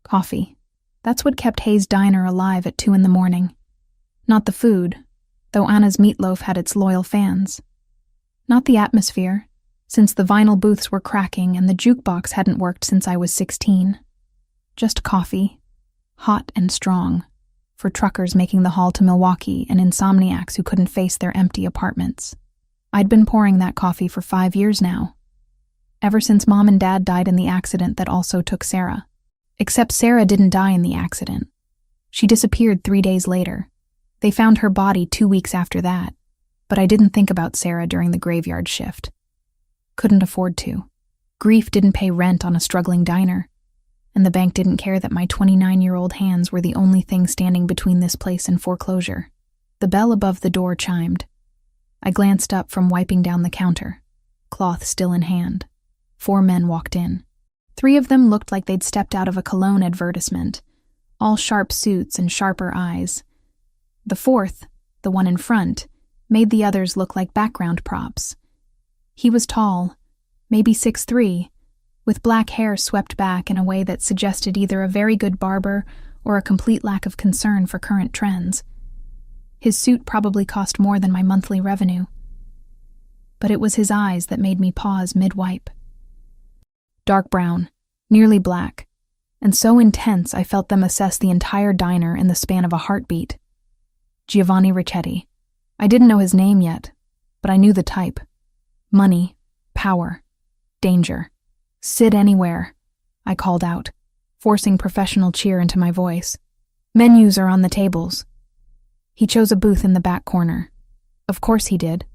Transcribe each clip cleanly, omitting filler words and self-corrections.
Coffee. That's what kept Hayes' Diner alive at 2 in the morning. Not the food, though Anna's meatloaf had its loyal fans. Not the atmosphere, since the vinyl booths were cracking and the jukebox hadn't worked since I was 16. Just coffee, hot and strong, for truckers making the haul to Milwaukee and insomniacs who couldn't face their empty apartments. I'd been pouring that coffee for 5 years now, ever since Mom and Dad died in the accident that also took Sarah. Except Sarah didn't die in the accident. She disappeared 3 days later. They found her body 2 weeks after that, but I didn't think about Sarah during the graveyard shift. Couldn't afford to. Grief didn't pay rent on a struggling diner, and the bank didn't care that my 29-year-old hands were the only thing standing between this place and foreclosure. The bell above the door chimed. I glanced up from wiping down the counter, cloth still in hand. 4 men walked in. 3 of them looked like they'd stepped out of a cologne advertisement, all sharp suits and sharper eyes. The 4th, the one in front, made the others look like background props. He was tall, maybe 6'3", with black hair swept back in a way that suggested either a very good barber or a complete lack of concern for current trends. His suit probably cost more than my monthly revenue. But it was his eyes that made me pause mid-wipe. Dark brown, nearly black, and so intense I felt them assess the entire diner in the span of a heartbeat. Giovanni Ricchetti. I didn't know his name yet, but I knew the type. Money, power, danger. Sit anywhere, I called out, forcing professional cheer into my voice. Menus are on the tables. He chose a booth in the back corner. Of course he did.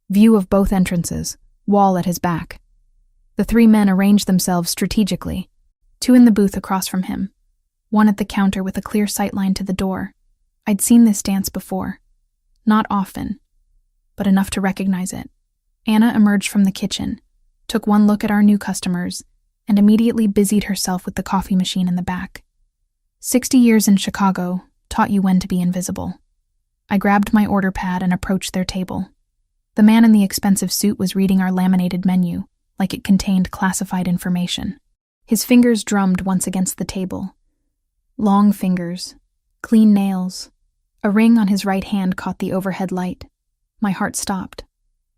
View of both entrances, wall at his back. The 3 men arranged themselves strategically, 2 in the booth across from him, 1 at the counter with a clear sightline to the door. I'd seen this dance before. Not often, but enough to recognize it. Anna emerged from the kitchen, took 1 look at our new customers, and immediately busied herself with the coffee machine in the back. 60 years in Chicago taught you when to be invisible. I grabbed my order pad and approached their table. The man in the expensive suit was reading our laminated menu, like it contained classified information. His fingers drummed once against the table. Long fingers, clean nails. A ring on his right hand caught the overhead light. My heart stopped.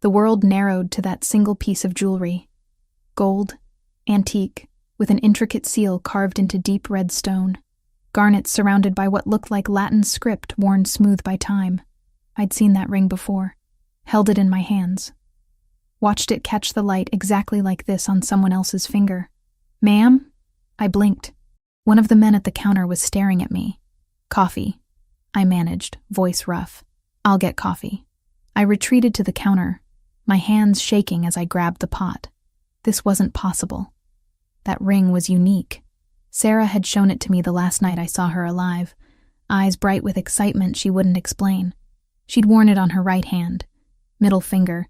The world narrowed to that single piece of jewelry. Gold, antique, with an intricate seal carved into deep red stone. Garnets surrounded by what looked like Latin script worn smooth by time. I'd seen that ring before. Held it in my hands. Watched it catch the light exactly like this on someone else's finger. Ma'am? I blinked. One of the men at the counter was staring at me. Coffee. I managed, voice rough. I'll get coffee. I retreated to the counter, my hands shaking as I grabbed the pot. This wasn't possible. That ring was unique. Sarah had shown it to me the last night I saw her alive, eyes bright with excitement she wouldn't explain. She'd worn it on her right hand, middle finger,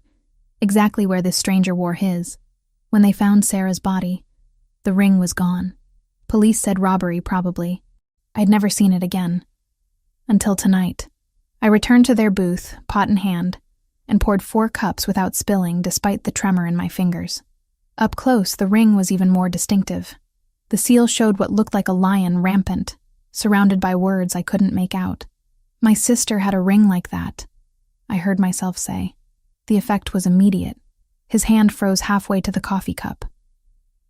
exactly where this stranger wore his. When they found Sarah's body, the ring was gone. Police said robbery, probably. I'd never seen it again. Until tonight. I returned to their booth, pot in hand, and poured 4 cups without spilling despite the tremor in my fingers. Up close, the ring was even more distinctive. The seal showed what looked like a lion rampant, surrounded by words I couldn't make out. My sister had a ring like that, I heard myself say. The effect was immediate. His hand froze halfway to the coffee cup.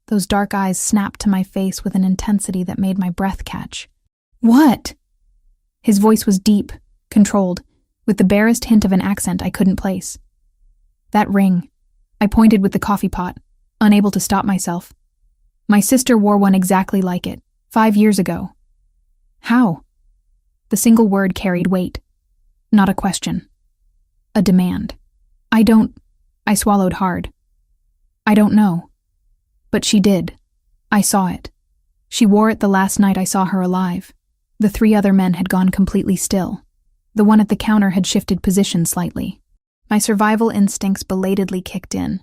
Those dark eyes snapped to my face with an intensity that made my breath catch. What? His voice was deep, controlled, with the barest hint of an accent I couldn't place. That ring. I pointed with the coffee pot, unable to stop myself. My sister wore one exactly like it, 5 years ago. How? The single word carried weight. Not a question. A demand. I swallowed hard. I don't know. But she did. I saw it. She wore it the last night I saw her alive. The 3 other men had gone completely still. The one at the counter had shifted position slightly. My survival instincts belatedly kicked in,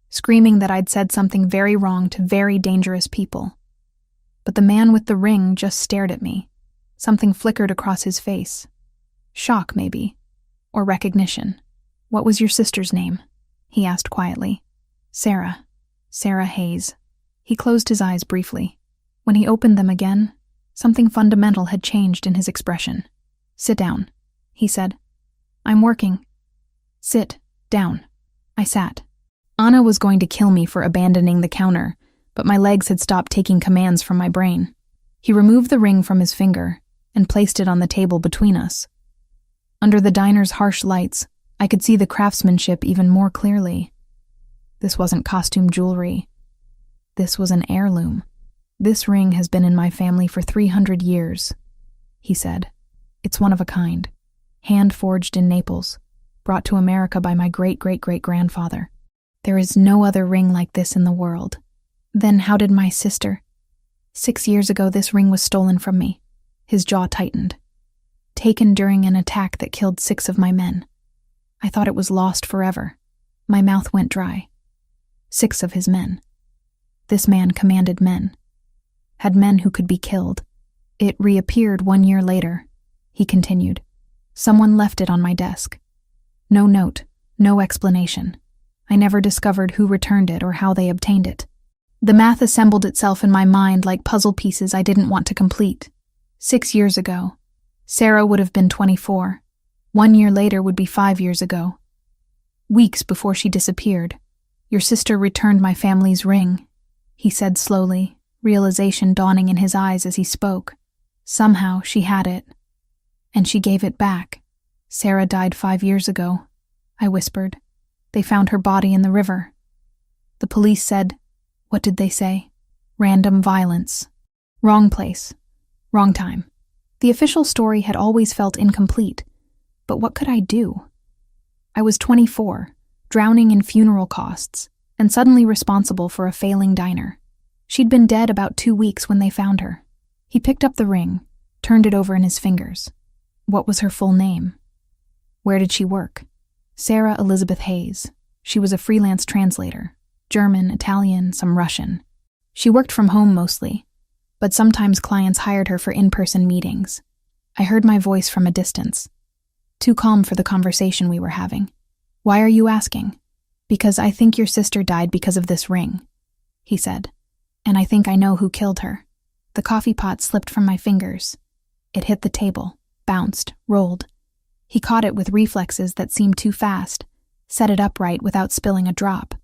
screaming that I'd said something very wrong to very dangerous people. But the man with the ring just stared at me. Something flickered across his face. Shock, maybe. Or recognition. What was your sister's name? He asked quietly. Sarah. Sarah Hayes. He closed his eyes briefly. When he opened them again, something fundamental had changed in his expression. "Sit down," he said. "I'm working." "Sit down." I sat. Anna was going to kill me for abandoning the counter, but my legs had stopped taking commands from my brain. He removed the ring from his finger and placed it on the table between us. Under the diner's harsh lights, I could see the craftsmanship even more clearly. This wasn't costume jewelry. This was an heirloom. "This ring has been in my family for 300 years, he said. "It's one of a kind, hand-forged in Naples, brought to America by my great-great-great-grandfather. There is no other ring like this in the world." "Then how did my sister—" "6 years ago this ring was stolen from me." His jaw tightened. "Taken during an attack that killed 6 of my men. I thought it was lost forever." My mouth went dry. 6 of his men. This man commanded men. Had men who could be killed. "It reappeared 1 year later," he continued. "Someone left it on my desk. No note, no explanation. I never discovered who returned it or how they obtained it. The math assembled itself in my mind like puzzle pieces I didn't want to complete. 6 years ago, Sarah would have been 24. 1 year later would be 5 years ago. Weeks before she disappeared, your sister returned my family's ring," he said slowly, realization dawning in his eyes as he spoke. "Somehow she had it. And she gave it back. Sarah died 5 years ago," I whispered. "They found her body in the river. The police said—" "What did they say?" "Random violence. Wrong place. Wrong time." The official story had always felt incomplete, but what could I do? I was 24, drowning in funeral costs, and suddenly responsible for a failing diner. She'd been dead about 2 weeks when they found her. He picked up the ring, turned it over in his fingers. What was her full name? Where did she work? Sarah Elizabeth Hayes. She was a freelance translator. German, Italian, some Russian. She worked from home mostly, but sometimes clients hired her for in-person meetings. I heard my voice from a distance. Too calm for the conversation we were having. "Why are you asking?" "Because I think your sister died because of this ring," he said. "And I think I know who killed her." The coffee pot slipped from my fingers. It hit the table, bounced, rolled. He caught it with reflexes that seemed too fast, set it upright without spilling a drop.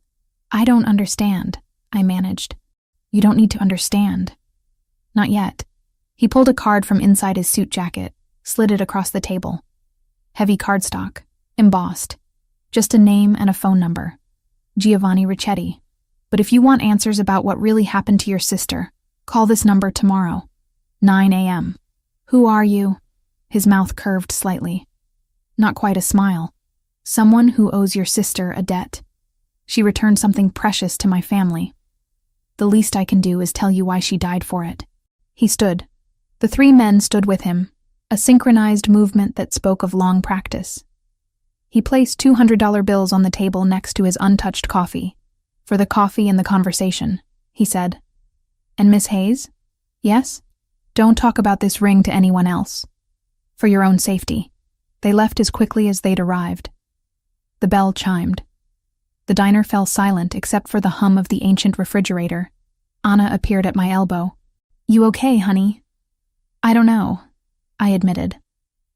"I don't understand," I managed. "You don't need to understand." "Not yet." He pulled a card from inside his suit jacket, slid it across the table. Heavy cardstock, embossed. Just a name and a phone number. Giovanni Ricchetti. "But if you want answers about what really happened to your sister, call this number tomorrow, 9 a.m. "Who are you?" His mouth curved slightly. Not quite a smile. "Someone who owes your sister a debt. She returned something precious to my family. The least I can do is tell you why she died for it." He stood. The 3 men stood with him, a synchronized movement that spoke of long practice. He placed $200 bills on the table next to his untouched coffee. "For the coffee and the conversation," he said. "And Miss Hayes?" "Yes? Don't talk about this ring to anyone else. For your own safety." They left as quickly as they'd arrived. The bell chimed. The diner fell silent except for the hum of the ancient refrigerator. Anna appeared at my elbow. "You okay, honey?" "I don't know," I admitted.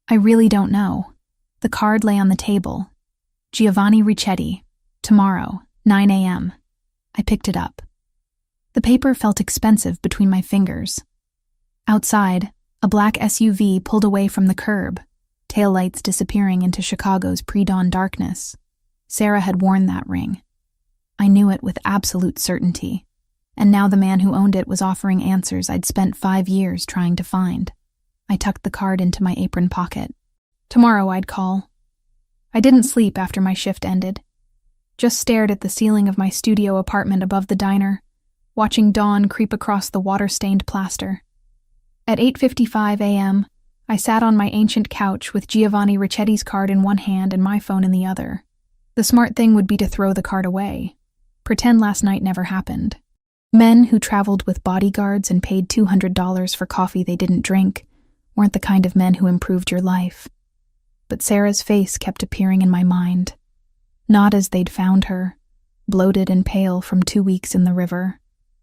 "I really don't know." The card lay on the table. Giovanni Ricchetti. Tomorrow, 9 a.m. I picked it up. The paper felt expensive between my fingers. Outside, a black SUV pulled away from the curb, taillights disappearing into Chicago's pre-dawn darkness. Sarah had worn that ring. I knew it with absolute certainty, and now the man who owned it was offering answers I'd spent 5 years trying to find. I tucked the card into my apron pocket. Tomorrow I'd call. I didn't sleep after my shift ended. Just stared at the ceiling of my studio apartment above the diner, watching dawn creep across the water-stained plaster. At 8:55 a.m., I sat on my ancient couch with Giovanni Ricchetti's card in one hand and my phone in the other. The smart thing would be to throw the card away. Pretend last night never happened. Men who traveled with bodyguards and paid $200 for coffee they didn't drink weren't the kind of men who improved your life. But Sarah's face kept appearing in my mind. Not as they'd found her, bloated and pale from 2 weeks in the river,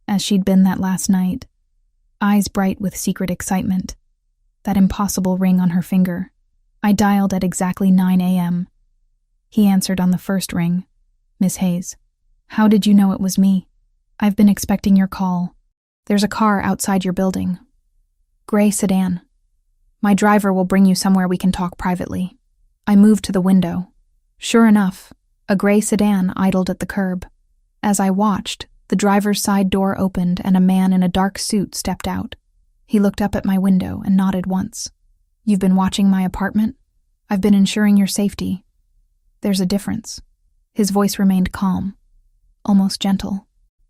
as she'd been that last night. eyes bright with secret excitement. That impossible ring on her finger. I dialed at exactly 9 a.m. He answered on the first ring. Miss Hayes. How did you know it was me? I've been expecting your call. There's a car outside your building. Gray sedan. My driver will bring you somewhere we can talk privately. I moved to the window. Sure enough, a gray sedan idled at the curb. As I watched, the driver's side door opened and a man in a dark suit stepped out. He looked up at my window and nodded once. You've been watching my apartment? I've been ensuring your safety. There's a difference. His voice remained calm, almost gentle.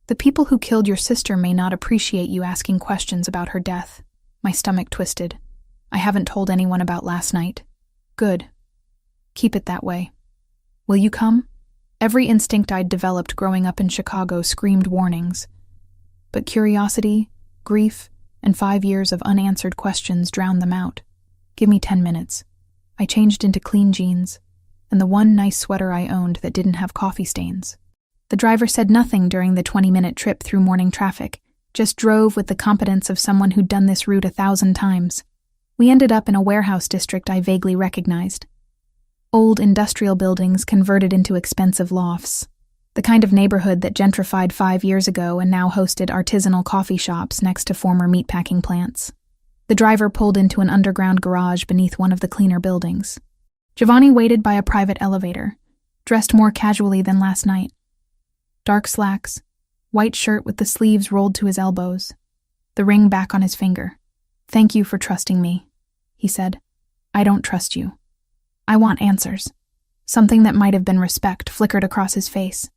The people who killed your sister may not appreciate you asking questions about her death. My stomach twisted. I haven't told anyone about last night. Good. Keep it that way. Will you come? Every instinct I'd developed growing up in Chicago screamed warnings. But curiosity, grief, and 5 years of unanswered questions drowned them out. Give me 10 minutes. I changed into clean jeans, and the one nice sweater I owned that didn't have coffee stains. The driver said nothing during the 20-minute trip through morning traffic, just drove with the competence of someone who'd done this route 1,000 times. We ended up in a warehouse district I vaguely recognized. Old industrial buildings converted into expensive lofts. The kind of neighborhood that gentrified 5 years ago and now hosted artisanal coffee shops next to former meatpacking plants. The driver pulled into an underground garage beneath one of the cleaner buildings. Giovanni waited by a private elevator, dressed more casually than last night. Dark slacks, white shirt with the sleeves rolled to his elbows, the ring back on his finger. Thank you for trusting me, he said. I don't trust you. I want answers. Something that might have been respect flickered across his face.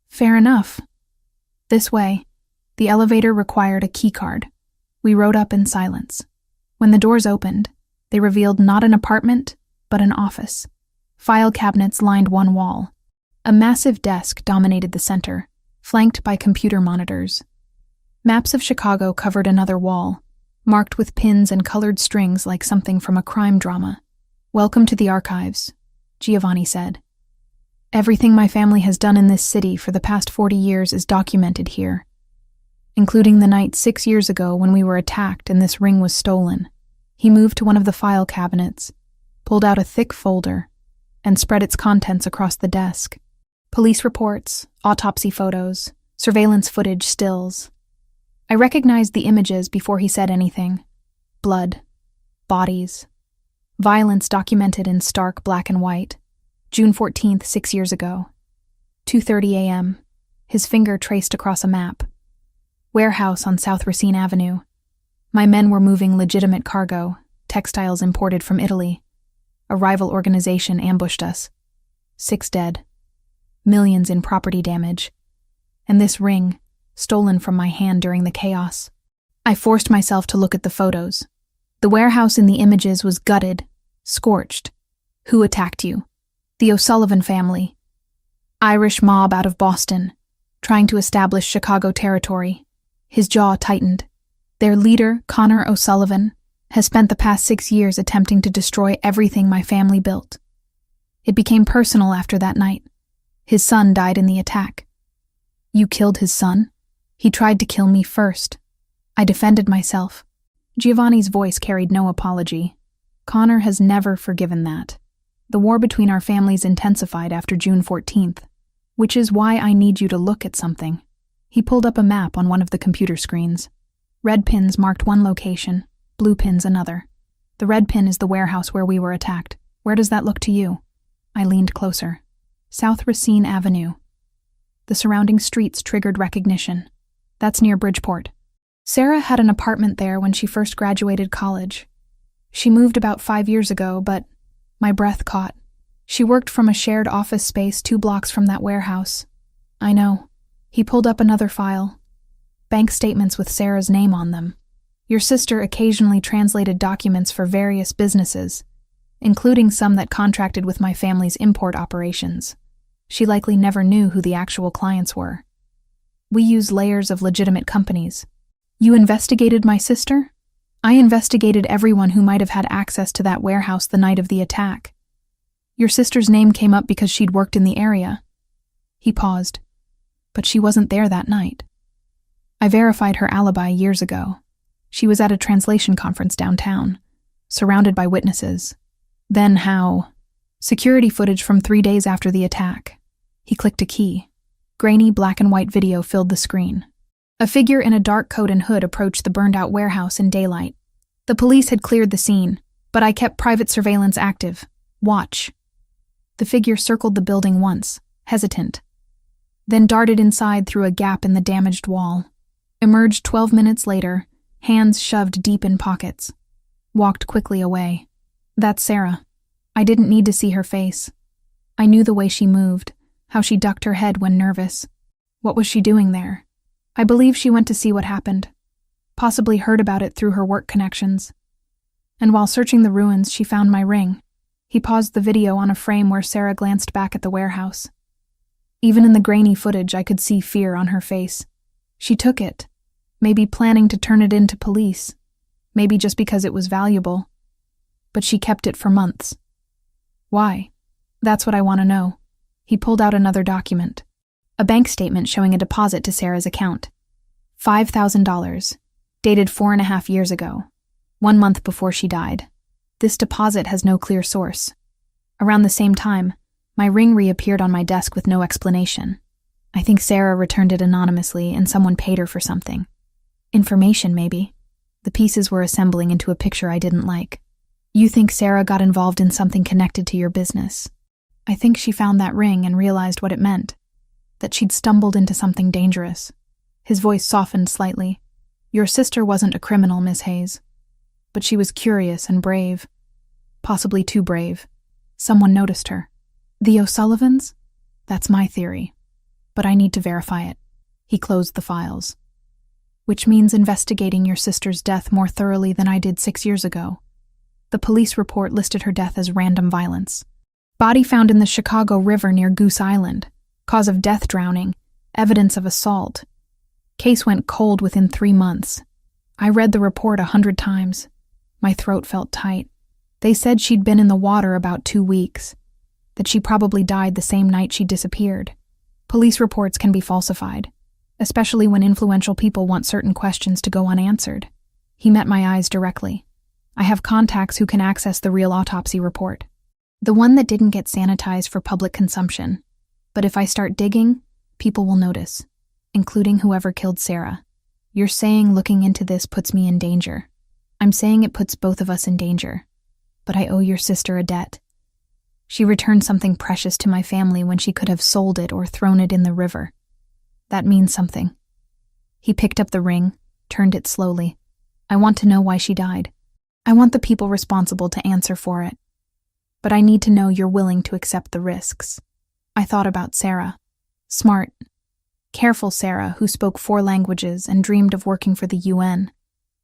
Fair enough. This way. The elevator required a keycard. We rode up in silence. When the doors opened, they revealed not an apartment, but an office. File cabinets lined one wall. A massive desk dominated the center, flanked by computer monitors. Maps of Chicago covered another wall, marked with pins and colored strings like something from a crime drama. Welcome to the archives, Giovanni said. Everything my family has done in this city for the past 40 years is documented here, including the night 6 years ago when we were attacked and this ring was stolen. He moved to one of the file cabinets, pulled out a thick folder, and spread its contents across the desk. Police reports, autopsy photos, surveillance footage stills. I recognized the images before he said anything. Blood, bodies, violence documented in stark black and white. June 14th, 6 years ago. 2:30 a.m. His finger traced across a map. Warehouse on South Racine Avenue. My men were moving legitimate cargo, textiles imported from Italy. A rival organization ambushed us. 6 dead. Millions in property damage. And this ring, stolen from my hand during the chaos. I forced myself to look at the photos. The warehouse in the images was gutted, scorched. Who attacked you? The O'Sullivan family. Irish mob out of Boston, trying to establish Chicago territory. His jaw tightened. Their leader, Connor O'Sullivan, has spent the past 6 years attempting to destroy everything my family built. It became personal after that night. His son died in the attack. You killed his son? He tried to kill me first. I defended myself. Giovanni's voice carried no apology. Connor has never forgiven that. The war between our families intensified after June 14th, which is why I need you to look at something. He pulled up a map on one of the computer screens. Red pins marked one location, blue pins another. The red pin is the warehouse where we were attacked. Where does that look to you? I leaned closer. South Racine Avenue. The surrounding streets triggered recognition. That's near Bridgeport. Sarah had an apartment there when she first graduated college. She moved about 5 years ago, but my breath caught. She worked from a shared office space 2 blocks from that warehouse. I know. He pulled up another file. Bank statements with Sarah's name on them. Your sister occasionally translated documents for various businesses, including some that contracted with my family's import operations. She likely never knew who the actual clients were. We use layers of legitimate companies. You investigated my sister? I investigated everyone who might have had access to that warehouse the night of the attack. Your sister's name came up because she'd worked in the area. He paused. But she wasn't there that night. I verified her alibi years ago. She was at a translation conference downtown, surrounded by witnesses. Then how? Security footage from 3 days after the attack. He clicked a key. Grainy black and white video filled the screen. A figure in a dark coat and hood approached the burned-out warehouse in daylight. The police had cleared the scene, but I kept private surveillance active. Watch. The figure circled the building once, hesitant, then darted inside through a gap in the damaged wall. Emerged 12 minutes later, hands shoved deep in pockets. Walked quickly away. That's Sarah. I didn't need to see her face. I knew the way she moved, how she ducked her head when nervous. What was she doing there? I believe she went to see what happened. Possibly heard about it through her work connections. And while searching the ruins, she found my ring. He paused the video on a frame where Sarah glanced back at the warehouse. Even in the grainy footage, I could see fear on her face. She took it, maybe planning to turn it in to police, maybe just because it was valuable. But she kept it for months. Why? That's what I want to know. He pulled out another document. A bank statement showing a deposit to Sarah's account. $5,000, dated 4.5 years ago, 1 month before she died. This deposit has no clear source. Around the same time, my ring reappeared on my desk with no explanation. I think Sarah returned it anonymously and someone paid her for something. Information, maybe. The pieces were assembling into a picture I didn't like. You think Sarah got involved in something connected to your business? I think she found that ring and realized what it meant. That she'd stumbled into something dangerous. His voice softened slightly. Your sister wasn't a criminal, Miss Hayes. But she was curious and brave. Possibly too brave. Someone noticed her. The O'Sullivans? That's my theory. But I need to verify it. He closed the files. Which means investigating your sister's death more thoroughly than I did 6 years ago. The police report listed her death as random violence. Body found in the Chicago River near Goose Island. Cause of death drowning. Evidence of assault. Case went cold within 3 months. I read the report 100 times. My throat felt tight. They said she'd been in the water about 2 weeks. That she probably died the same night she disappeared. Police reports can be falsified, especially when influential people want certain questions to go unanswered. He met my eyes directly. I have contacts who can access the real autopsy report. The one that didn't get sanitized for public consumption. But if I start digging, people will notice, including whoever killed Sarah. You're saying looking into this puts me in danger. I'm saying it puts both of us in danger. But I owe your sister a debt. She returned something precious to my family when she could have sold it or thrown it in the river. That means something. He picked up the ring, turned it slowly. I want to know why she died. I want the people responsible to answer for it. But I need to know you're willing to accept the risks. I thought about Sarah. Smart, careful Sarah who spoke 4 languages and dreamed of working for the UN.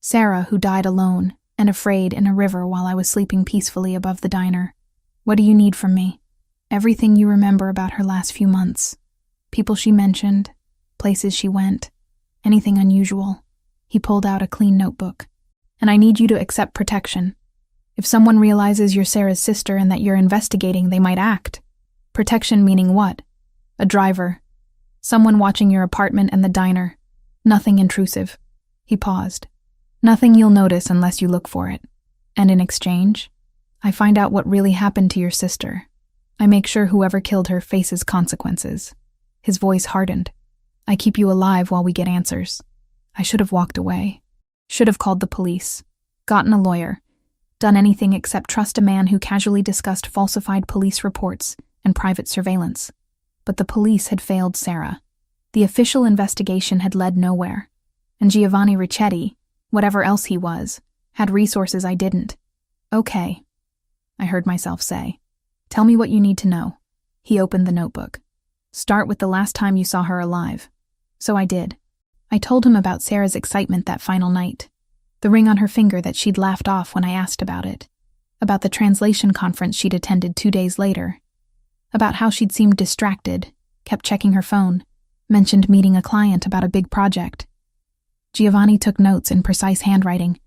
Sarah who died alone and afraid in a river while I was sleeping peacefully above the diner. What do you need from me? Everything you remember about her last few months. People she mentioned, places she went, anything unusual. He pulled out a clean notebook. And I need you to accept protection. If someone realizes you're Sarah's sister and that you're investigating, they might act. Protection meaning what? A driver. Someone watching your apartment and the diner. Nothing intrusive. He paused. Nothing you'll notice unless you look for it. And in exchange, I find out what really happened to your sister. I make sure whoever killed her faces consequences. His voice hardened. I keep you alive while we get answers. I should have walked away. Should have called the police. Gotten a lawyer. Done anything except trust a man who casually discussed falsified police reports and private surveillance. But the police had failed Sarah. The official investigation had led nowhere. And Giovanni Ricchetti, whatever else he was, had resources I didn't. Okay, I heard myself say. Tell me what you need to know. He opened the notebook. Start with the last time you saw her alive. So I did. I told him about Sarah's excitement that final night. The ring on her finger that she'd laughed off when I asked about it. About the translation conference she'd attended 2 days later. About how she'd seemed distracted, kept checking her phone, mentioned meeting a client about a big project. Giovanni took notes in precise handwriting,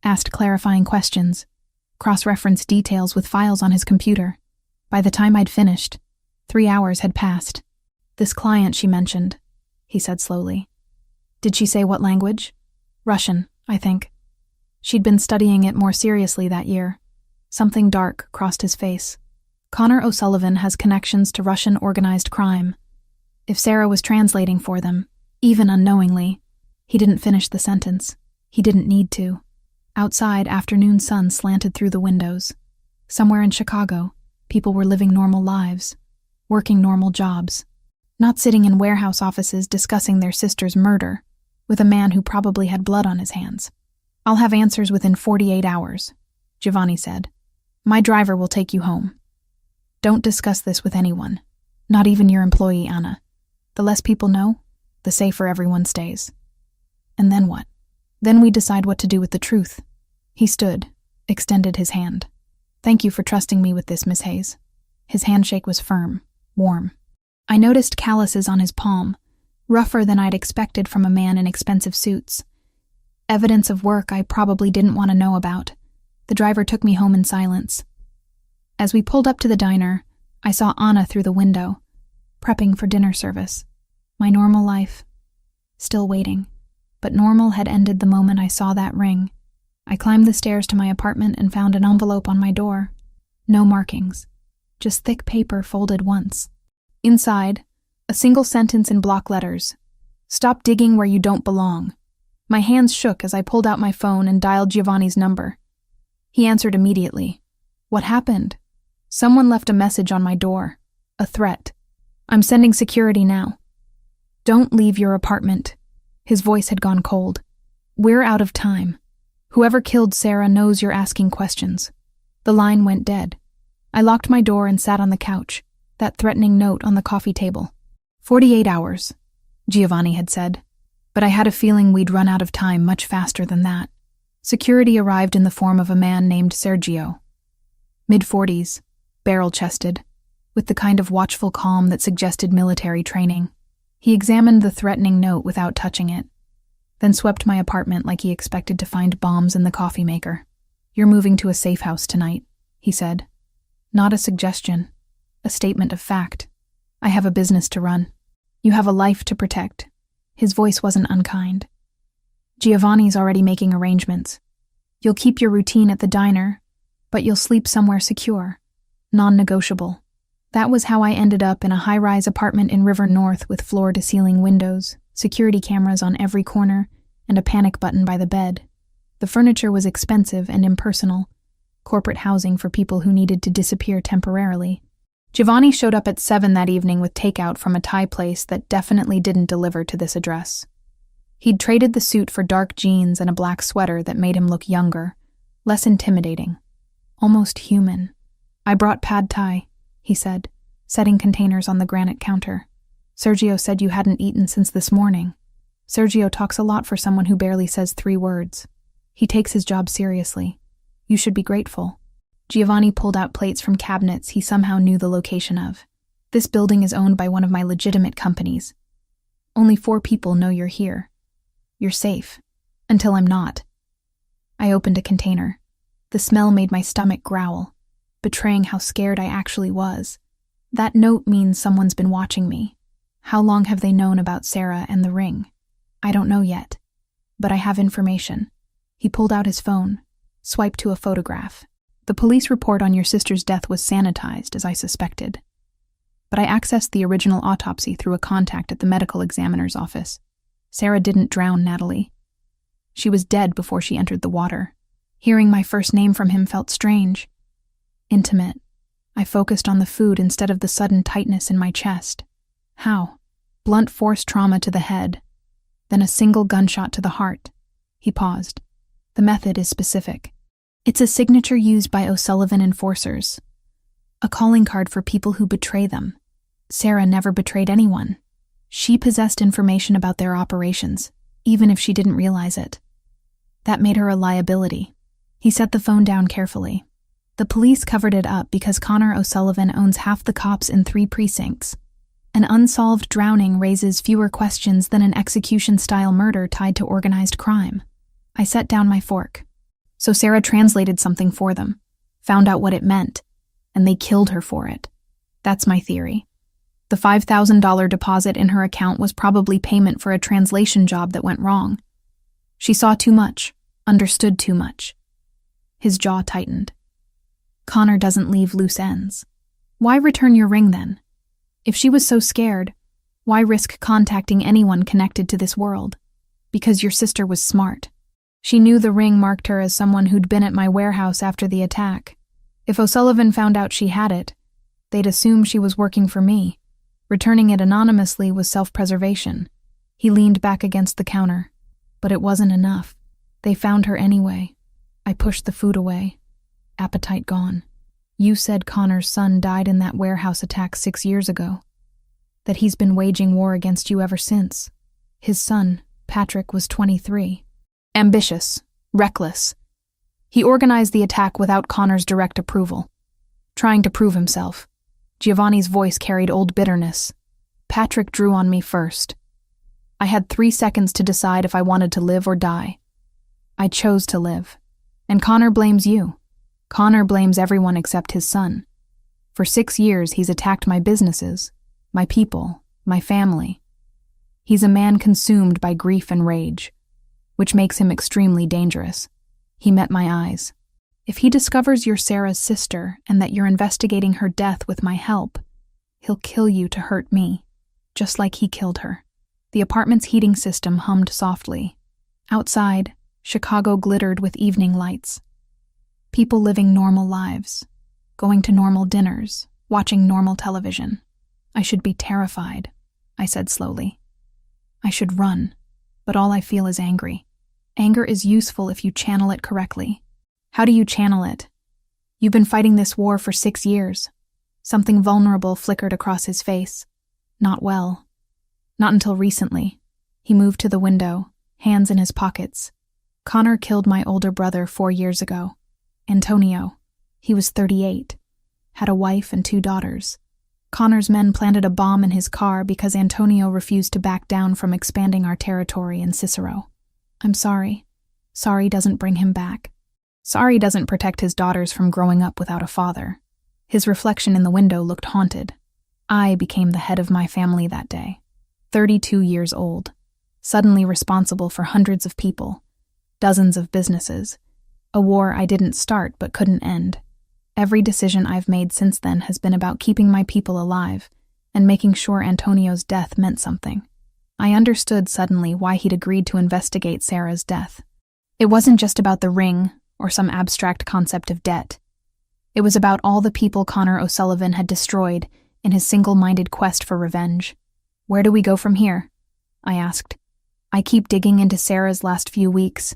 asked clarifying questions, cross-referenced details with files on his computer. By the time I'd finished, 3 hours had passed. This client she mentioned, he said slowly. Did she say what language? Russian, I think. She'd been studying it more seriously that year. Something dark crossed his face. Connor O'Sullivan has connections to Russian organized crime. If Sarah was translating for them, even unknowingly, he didn't finish the sentence. He didn't need to. Outside, afternoon sun slanted through the windows. Somewhere in Chicago, people were living normal lives, working normal jobs, not sitting in warehouse offices discussing their sister's murder with a man who probably had blood on his hands. "I'll have answers within 48 hours, Giovanni said. "My driver will take you home. Don't discuss this with anyone, not even your employee, Anna. The less people know, the safer everyone stays." And then what? Then we decide what to do with the truth. He stood, extended his hand. "Thank you for trusting me with this, Miss Hayes." His handshake was firm, warm. I noticed calluses on his palm, rougher than I'd expected from a man in expensive suits. Evidence of work I probably didn't want to know about. The driver took me home in silence. As we pulled up to the diner, I saw Anna through the window, prepping for dinner service. My normal life. Still waiting. But normal had ended the moment I saw that ring. I climbed the stairs to my apartment and found an envelope on my door. No markings. Just thick paper folded once. Inside, a single sentence in block letters. "Stop digging where you don't belong." My hands shook as I pulled out my phone and dialed Giovanni's number. He answered immediately. "What happened?" "Someone left a message on my door. A threat. I'm sending security now." "Don't leave your apartment." His voice had gone cold. "We're out of time. Whoever killed Sarah knows you're asking questions." The line went dead. I locked my door and sat on the couch, that threatening note on the coffee table. 48 hours, Giovanni had said. But I had a feeling we'd run out of time much faster than that. Security arrived in the form of a man named Sergio. Mid-40s, barrel-chested, with the kind of watchful calm that suggested military training. He examined the threatening note without touching it, then swept my apartment like he expected to find bombs in the coffee maker. "You're moving to a safe house tonight," he said. Not a suggestion, a statement of fact. "I have a business to run. You have a life to protect." His voice wasn't unkind. "Giovanni's already making arrangements. You'll keep your routine at the diner, but you'll sleep somewhere secure, non-negotiable." That was how I ended up in a high-rise apartment in River North with floor-to-ceiling windows, security cameras on every corner, and a panic button by the bed. The furniture was expensive and impersonal, corporate housing for people who needed to disappear temporarily. Giovanni showed up at 7 that evening with takeout from a Thai place that definitely didn't deliver to this address. He'd traded the suit for dark jeans and a black sweater that made him look younger, less intimidating, almost human. "I brought pad thai," he said, setting containers on the granite counter. "Sergio said you hadn't eaten since this morning." Sergio talks a lot for someone who barely says 3 words. He takes his job seriously. You should be grateful. Giovanni pulled out plates from cabinets he somehow knew the location of. "This building is owned by one of my legitimate companies. Only 4 people know you're here. You're safe. Until I'm not." I opened a container. The smell made my stomach growl, betraying how scared I actually was. That note means someone's been watching me. How long have they known about Sarah and the ring? I don't know yet, but I have information. He pulled out his phone, swiped to a photograph. "The police report on your sister's death was sanitized, as I suspected. But I accessed the original autopsy through a contact at the medical examiner's office. Sarah didn't drown Natalie. She was dead before she entered the water." Hearing my first name from him felt strange. Intimate. I focused on the food instead of the sudden tightness in my chest. How? Blunt force trauma to the head, then a single gunshot to the heart. He paused. "The method is specific. It's a signature used by O'Sullivan enforcers. A calling card for people who betray them. Sarah never betrayed anyone. She possessed information about their operations, even if she didn't realize it. That made her a liability." He set the phone down carefully. "The police covered it up because Connor O'Sullivan owns half the cops in 3 precincts. An unsolved drowning raises fewer questions than an execution-style murder tied to organized crime." I set down my fork. "So Sarah translated something for them, found out what it meant, and they killed her for it. That's my theory. The $5,000 deposit in her account was probably payment for a translation job that went wrong. She saw too much, understood too much. His jaw tightened. Connor doesn't leave loose ends. Why return your ring then? If she was so scared, why risk contacting anyone connected to this world? Because your sister was smart. She knew the ring marked her as someone who'd been at my warehouse after the attack. If O'Sullivan found out she had it, they'd assume she was working for me. Returning it anonymously was self-preservation. He leaned back against the counter. But it wasn't enough. They found her anyway. I pushed the food away. Appetite gone. You said Connor's son died in that warehouse attack 6 years ago. That he's been waging war against you ever since. His son, Patrick, was 23. Ambitious. Reckless. He organized the attack without Connor's direct approval. Trying to prove himself. Giovanni's voice carried old bitterness. Patrick drew on me first. I had 3 seconds to decide if I wanted to live or die. I chose to live. And Connor blames you. Connor blames everyone except his son. For 6 years, he's attacked my businesses, my people, my family. He's a man consumed by grief and rage, which makes him extremely dangerous. He met my eyes. If he discovers you're Sarah's sister and that you're investigating her death with my help, he'll kill you to hurt me, just like he killed her. The apartment's heating system hummed softly. Outside, Chicago glittered with evening lights. People living normal lives, going to normal dinners, watching normal television. I should be terrified, I said slowly. I should run, but all I feel is angry. Anger is useful if you channel it correctly. How do you channel it? You've been fighting this war for 6 years. Something vulnerable flickered across his face. Not well. Not until recently. He moved to the window, hands in his pockets. Connor killed my older brother 4 years ago. Antonio. He was 38. Had a wife and 2 daughters. Connor's men planted a bomb in his car because Antonio refused to back down from expanding our territory in Cicero. I'm sorry. Sorry doesn't bring him back. Sorry doesn't protect his daughters from growing up without a father. His reflection in the window looked haunted. I became the head of my family that day. 32 years old. Suddenly responsible for hundreds of people. Dozens of businesses. A war I didn't start but couldn't end. Every decision I've made since then has been about keeping my people alive and making sure Antonio's death meant something. I understood suddenly why he'd agreed to investigate Sarah's death. It wasn't just about the ring or some abstract concept of debt. It was about all the people Connor O'Sullivan had destroyed in his single-minded quest for revenge. Where do we go from here? I asked. I keep digging into Sarah's last few weeks.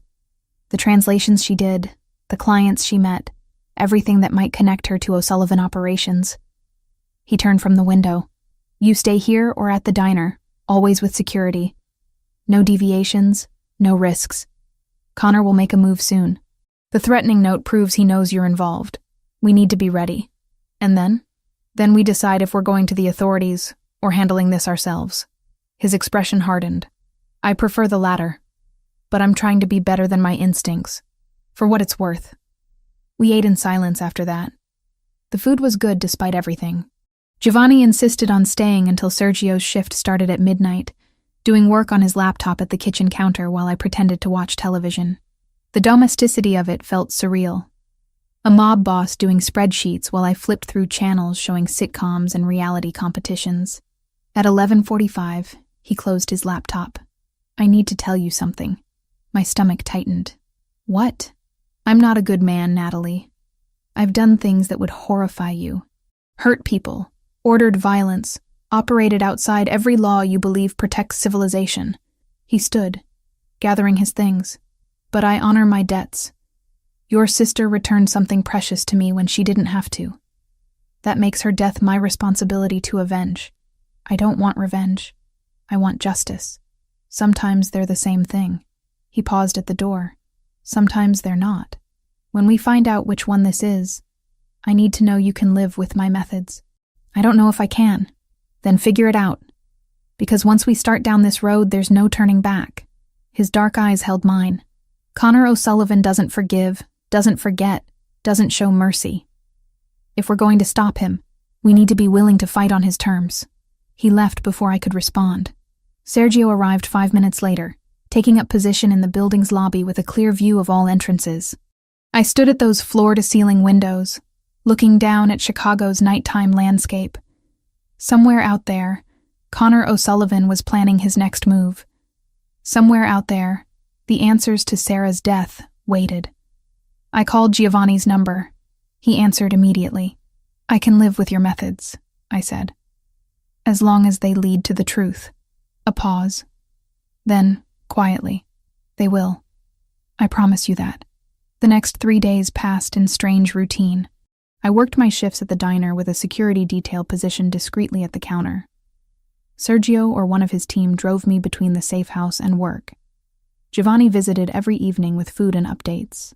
The translations she did, the clients she met, everything that might connect her to O'Sullivan operations. He turned from the window. You stay here or at the diner, always with security. No deviations, no risks. Connor will make a move soon. The threatening note proves he knows you're involved. We need to be ready. And then? Then we decide if we're going to the authorities or handling this ourselves. His expression hardened. I prefer the latter, but I'm trying to be better than my instincts, for what it's worth. We ate in silence after that. The food was good despite everything. Giovanni insisted on staying until Sergio's shift started at midnight, doing work on his laptop at the kitchen counter while I pretended to watch television. The domesticity of it felt surreal. A mob boss doing spreadsheets while I flipped through channels showing sitcoms and reality competitions. At 11:45, he closed his laptop. I need to tell you something. My stomach tightened. What? I'm not a good man, Natalie. I've done things that would horrify you. Hurt people, ordered violence, operated outside every law you believe protects civilization. He stood, gathering his things. But I honor my debts. Your sister returned something precious to me when she didn't have to. That makes her death my responsibility to avenge. I don't want revenge. I want justice. Sometimes they're the same thing. He paused at the door. Sometimes they're not. When we find out which one this is, I need to know you can live with my methods. I don't know if I can. Then figure it out. Because once we start down this road, there's no turning back. His dark eyes held mine. Connor O'Sullivan doesn't forgive, doesn't forget, doesn't show mercy. If we're going to stop him, we need to be willing to fight on his terms. He left before I could respond. Sergio arrived 5 minutes later, taking up position in the building's lobby with a clear view of all entrances. I stood at those floor-to-ceiling windows, looking down at Chicago's nighttime landscape. Somewhere out there, Connor O'Sullivan was planning his next move. Somewhere out there, the answers to Sarah's death waited. I called Giovanni's number. He answered immediately. "I can live with your methods," I said. "As long as they lead to the truth." A pause. Then, quietly, "They will. I promise you that." The next 3 days passed in strange routine. I worked my shifts at the diner with a security detail positioned discreetly at the counter. Sergio or one of his team drove me between the safe house and work. Giovanni visited every evening with food and updates.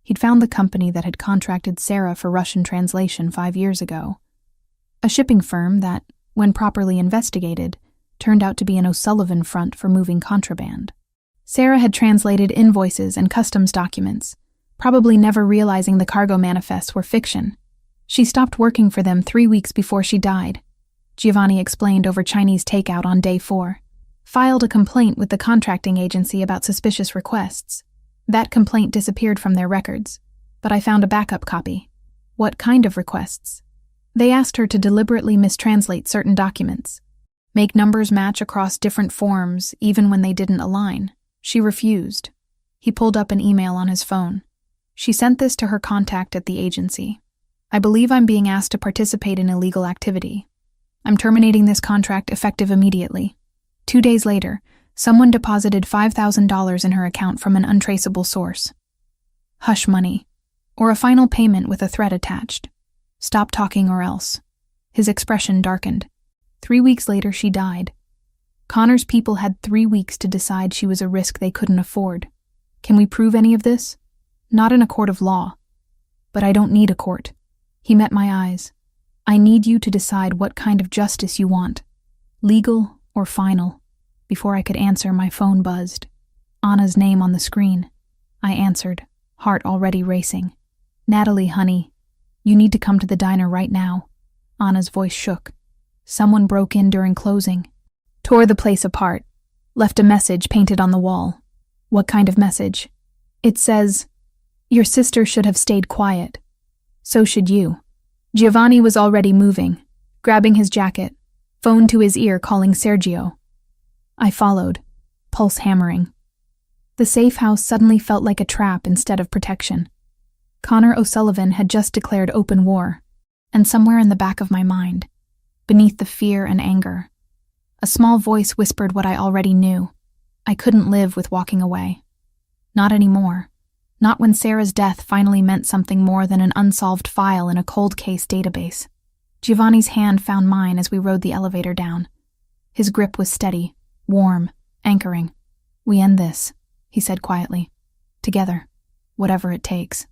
He'd found the company that had contracted Sarah for Russian translation 5 years ago. A shipping firm that, when properly investigated, turned out to be an O'Sullivan front for moving contraband. Sarah had translated invoices and customs documents, probably never realizing the cargo manifests were fiction. She stopped working for them 3 weeks before she died, Giovanni explained over Chinese takeout on day 4. Filed a complaint with the contracting agency about suspicious requests. That complaint disappeared from their records, but I found a backup copy. What kind of requests? They asked her to deliberately mistranslate certain documents, make numbers match across different forms even when they didn't align. She refused. He pulled up an email on his phone. She sent this to her contact at the agency. "I believe I'm being asked to participate in illegal activity. I'm terminating this contract effective immediately." 2 days later, someone deposited $5,000 in her account from an untraceable source. Hush money, or a final payment with a threat attached. "Stop talking or else." His expression darkened. 3 weeks later, she died. Connor's people had 3 weeks to decide she was a risk they couldn't afford. Can we prove any of this? Not in a court of law. But I don't need a court. He met my eyes. I need you to decide what kind of justice you want. Legal or final. Before I could answer, my phone buzzed. Anna's name on the screen. I answered, heart already racing. "Natalie, honey, you need to come to the diner right now." Anna's voice shook. Someone broke in during closing. Tore the place apart. Left a message painted on the wall. What kind of message? It says, "Your sister should have stayed quiet. So should you." Giovanni was already moving, grabbing his jacket, phone to his ear calling Sergio. I followed, pulse hammering. The safe house suddenly felt like a trap instead of protection. Connor O'Sullivan had just declared open war, and somewhere in the back of my mind, beneath the fear and anger, a small voice whispered what I already knew. I couldn't live with walking away. Not anymore. Not when Sarah's death finally meant something more than an unsolved file in a cold case database. Giovanni's hand found mine as we rode the elevator down. His grip was steady, warm, anchoring. "We end this," he said quietly. "Together. Whatever it takes."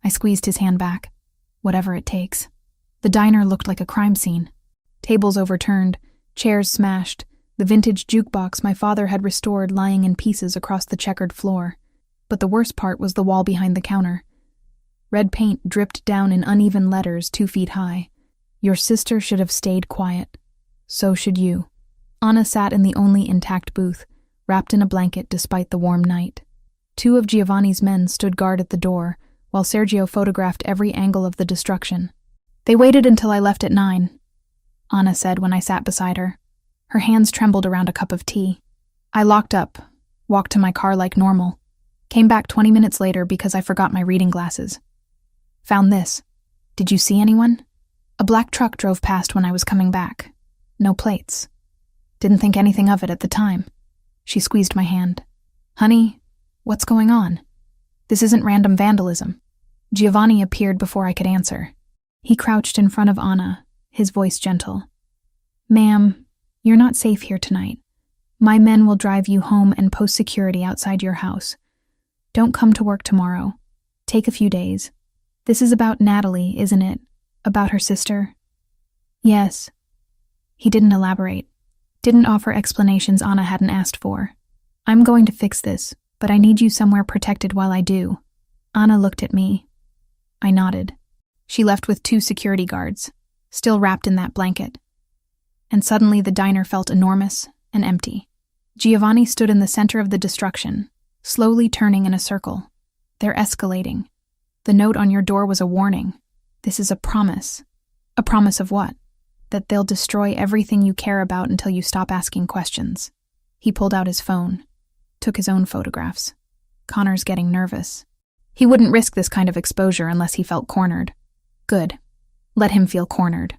I squeezed his hand back. Whatever it takes. The diner looked like a crime scene. Tables overturned, chairs smashed, the vintage jukebox my father had restored lying in pieces across the checkered floor. But the worst part was the wall behind the counter. Red paint dripped down in uneven letters 2 feet high. "Your sister should have stayed quiet. So should you." Anna sat in the only intact booth, wrapped in a blanket despite the warm night. 2 of Giovanni's men stood guard at the door, while Sergio photographed every angle of the destruction. "They waited until I left at 9, Anna said when I sat beside her. Her hands trembled around a cup of tea. I locked up, walked to my car like normal. Came back 20 minutes later because I forgot my reading glasses. Found this. Did you see anyone? A black truck drove past when I was coming back. No plates. Didn't think anything of it at the time." She squeezed my hand. "Honey, what's going on? This isn't random vandalism." Giovanni appeared before I could answer. He crouched in front of Anna, his voice gentle. "Ma'am, you're not safe here tonight. My men will drive you home and post security outside your house. Don't come to work tomorrow. Take a few days. This is about Natalie, isn't it? About her sister?" "Yes." He didn't elaborate. Didn't offer explanations Anna hadn't asked for. "I'm going to fix this, but I need you somewhere protected while I do." Anna looked at me. I nodded. She left with 2 security guards, still wrapped in that blanket. And suddenly the diner felt enormous and empty. Giovanni stood in the center of the destruction, slowly turning in a circle. They're escalating. The note on your door was a warning. This is a promise. A promise of what? That they'll destroy everything you care about until you stop asking questions. He pulled out his phone, took his own photographs. Connor's getting nervous. He wouldn't risk this kind of exposure unless he felt cornered. Good. Let him feel cornered.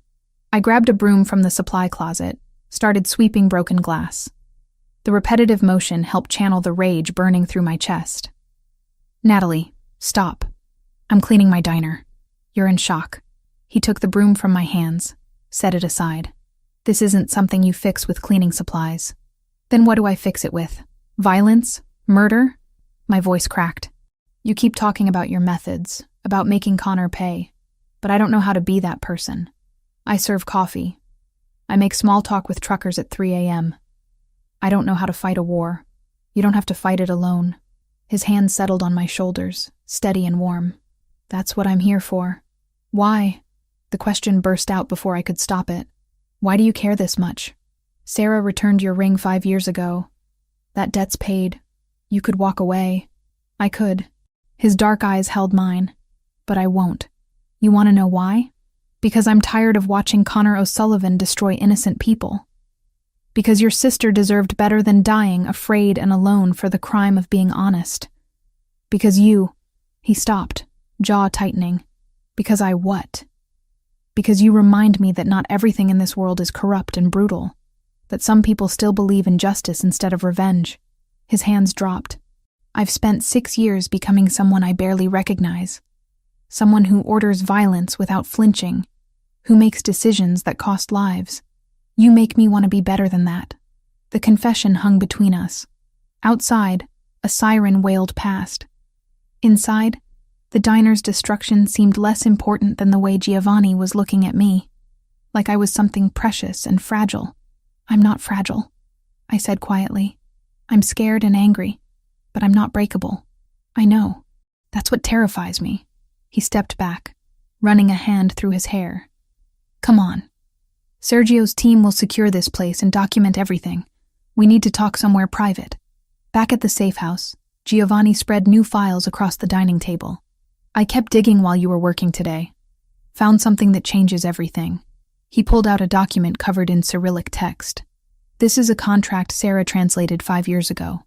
I grabbed a broom from the supply closet, started sweeping broken glass. The repetitive motion helped channel the rage burning through my chest. Natalie, stop. I'm cleaning my diner. You're in shock. He took the broom from my hands, set it aside. This isn't something you fix with cleaning supplies. Then what do I fix it with? Violence? Murder? My voice cracked. You keep talking about your methods, about making Connor pay, but I don't know how to be that person. I serve coffee. I make small talk with truckers at 3 a.m. I don't know how to fight a war. You don't have to fight it alone. His hand settled on my shoulders, steady and warm. That's what I'm here for. Why? The question burst out before I could stop it. Why do you care this much? Sarah returned your ring 5 years ago. That debt's paid. You could walk away. I could. His dark eyes held mine. But I won't. You want to know why? Because I'm tired of watching Connor O'Sullivan destroy innocent people. Because your sister deserved better than dying afraid and alone for the crime of being honest. Because you... He stopped, jaw tightening. Because I what? Because you remind me that not everything in this world is corrupt and brutal. That some people still believe in justice instead of revenge. His hands dropped. I've spent 6 years becoming someone I barely recognize. Someone who orders violence without flinching. Who makes decisions that cost lives. You make me want to be better than that. The confession hung between us. Outside, a siren wailed past. Inside, the diner's destruction seemed less important than the way Giovanni was looking at me. Like I was something precious and fragile. I'm not fragile, I said quietly. I'm scared and angry, but I'm not breakable. I know. That's what terrifies me. He stepped back, running a hand through his hair. Come on. Sergio's team will secure this place and document everything. We need to talk somewhere private. Back at the safe house, Giovanni spread new files across the dining table. I kept digging while you were working today. Found something that changes everything. He pulled out a document covered in Cyrillic text. This is a contract Sarah translated 5 years ago.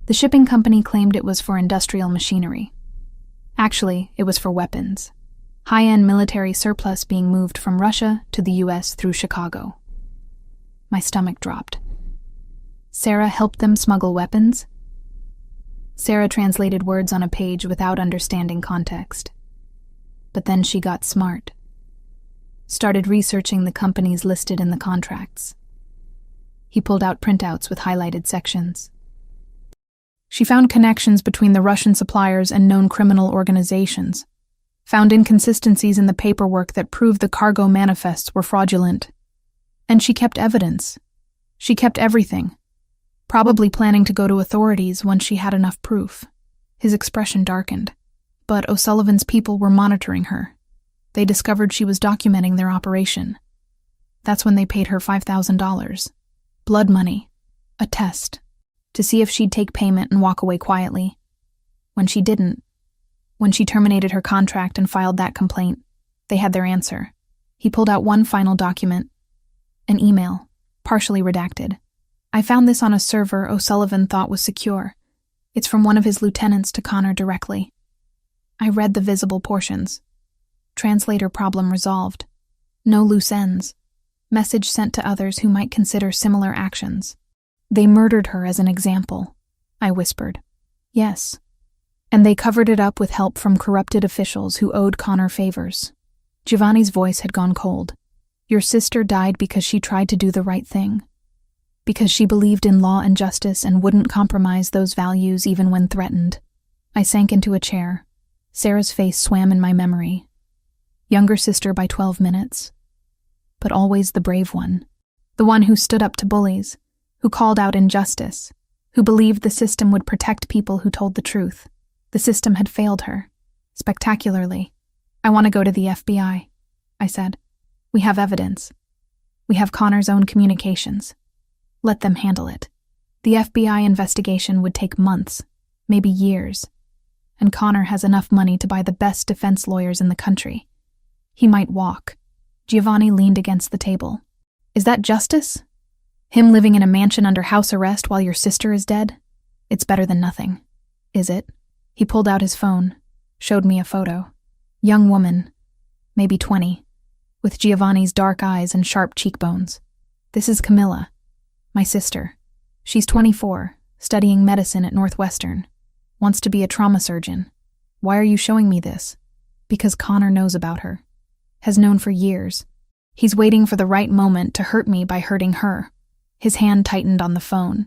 The shipping company claimed it was for industrial machinery. Actually, it was for weapons. High-end military surplus being moved from Russia to the U.S. through Chicago. My stomach dropped. Sarah helped them smuggle weapons? Sarah translated words on a page without understanding context. But then she got smart. Started researching the companies listed in the contracts. He pulled out printouts with highlighted sections. She found connections between the Russian suppliers and known criminal organizations. Found inconsistencies in the paperwork that proved the cargo manifests were fraudulent. And she kept evidence. She kept everything. Probably planning to go to authorities once she had enough proof. His expression darkened. But O'Sullivan's people were monitoring her. They discovered she was documenting their operation. That's when they paid her $5,000. Blood money. A test. To see if she'd take payment and walk away quietly. When she didn't, when she terminated her contract and filed that complaint, they had their answer. He pulled out one final document. An email, partially redacted. I found this on a server O'Sullivan thought was secure. It's from one of his lieutenants to Connor directly. I read the visible portions. Translator problem resolved. No loose ends. Message sent to others who might consider similar actions. They murdered her as an example, I whispered. Yes. And they covered it up with help from corrupted officials who owed Connor favors. Giovanni's voice had gone cold. Your sister died because she tried to do the right thing. Because she believed in law and justice and wouldn't compromise those values even when threatened. I sank into a chair. Sarah's face swam in my memory. Younger sister by 12 minutes. But always the brave one. The one who stood up to bullies, who called out injustice, who believed the system would protect people who told the truth. The system had failed her. Spectacularly. I want to go to the FBI, I said. We have evidence. We have Connor's own communications. Let them handle it. The FBI investigation would take months, maybe years, and Connor has enough money to buy the best defense lawyers in the country. He might walk. Giovanni leaned against the table. Is that justice? Him living in a mansion under house arrest while your sister is dead? It's better than nothing. Is it? He pulled out his phone, showed me a photo. Young woman, maybe 20, with Giovanni's dark eyes and sharp cheekbones. This is Camilla, my sister. She's 24, studying medicine at Northwestern. Wants to be a trauma surgeon. Why are you showing me this? Because Connor knows about her. Has known for years. He's waiting for the right moment to hurt me by hurting her. His hand tightened on the phone.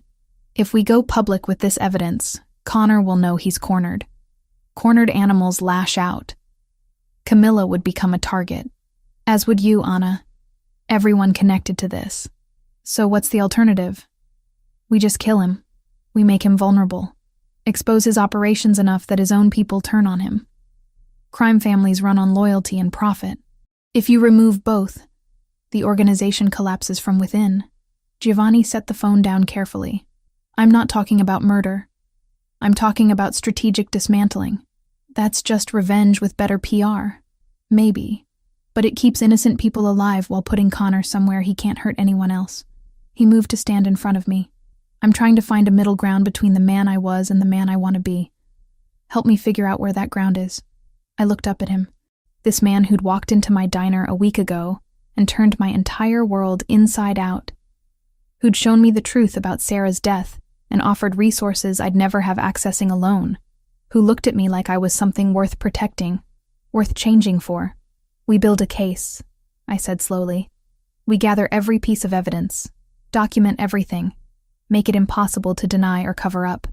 If we go public with this evidence, Connor will know he's cornered. Cornered animals lash out. Camilla would become a target. As would you, Anna. Everyone connected to this. So what's the alternative? We just kill him. We make him vulnerable. Expose his operations enough that his own people turn on him. Crime families run on loyalty and profit. If you remove both, the organization collapses from within. Giovanni set the phone down carefully. I'm not talking about murder. I'm talking about strategic dismantling. That's just revenge with better PR. Maybe. But it keeps innocent people alive while putting Connor somewhere he can't hurt anyone else. He moved to stand in front of me. I'm trying to find a middle ground between the man I was and the man I want to be. Help me figure out where that ground is. I looked up at him. This man who'd walked into my diner a week ago and turned my entire world inside out. Who'd shown me the truth about Sarah's death and offered resources I'd never have accessing alone. Who looked at me like I was something worth protecting, worth changing for. We build a case, I said slowly. We gather every piece of evidence, document everything, make it impossible to deny or cover up.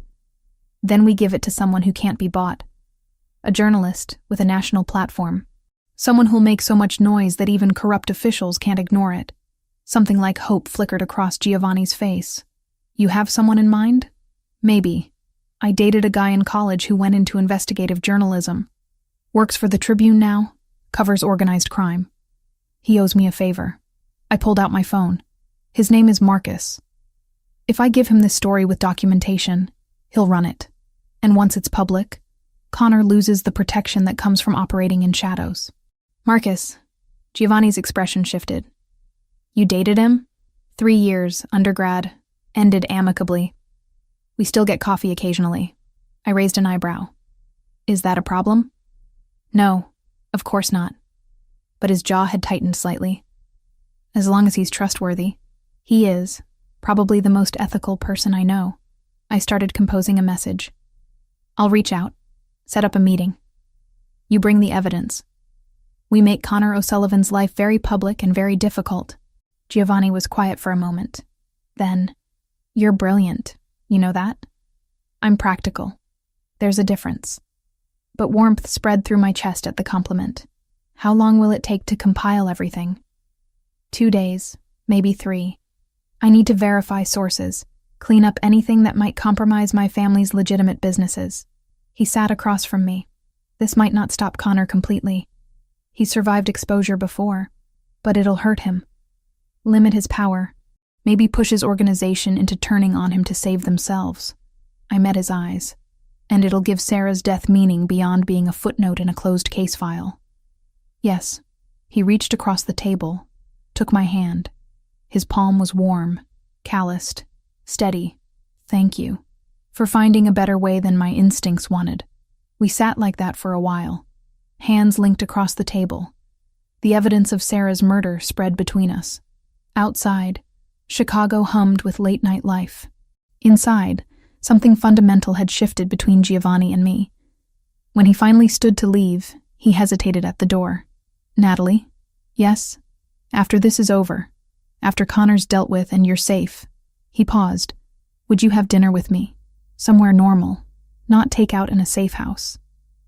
Then we give it to someone who can't be bought. A journalist with a national platform. Someone who'll make so much noise that even corrupt officials can't ignore it. Something like hope flickered across Giovanni's face. You have someone in mind? Maybe. I dated a guy in college who went into investigative journalism. Works for the Tribune now, covers organized crime. He owes me a favor. I pulled out my phone. His name is Marcus. If I give him this story with documentation, he'll run it. And once it's public, Connor loses the protection that comes from operating in shadows. Marcus, Giovanni's expression shifted. You dated him? 3 years, undergrad, ended amicably. We still get coffee occasionally. I raised an eyebrow. Is that a problem? No, of course not. But his jaw had tightened slightly. As long as he's trustworthy, he is, probably the most ethical person I know. I started composing a message. I'll reach out, set up a meeting. You bring the evidence. We make Connor O'Sullivan's life very public and very difficult. Giovanni was quiet for a moment. Then, you're brilliant, you know that? I'm practical. There's a difference. But warmth spread through my chest at the compliment. How long will it take to compile everything? 2 days, maybe 3. I need to verify sources, clean up anything that might compromise my family's legitimate businesses. He sat across from me. This might not stop Connor completely. He's survived exposure before, but it'll hurt him. Limit his power, maybe push his organization into turning on him to save themselves. I met his eyes, and it'll give Sarah's death meaning beyond being a footnote in a closed case file. Yes, he reached across the table, took my hand. His palm was warm, calloused, steady. Thank you, for finding a better way than my instincts wanted. We sat like that for a while, hands linked across the table. The evidence of Sarah's murder spread between us. Outside, Chicago hummed with late-night life. Inside, something fundamental had shifted between Giovanni and me. When he finally stood to leave, he hesitated at the door. Natalie? Yes? After this is over, after Connor's dealt with and you're safe. He paused. Would you have dinner with me? Somewhere normal, not takeout in a safe house.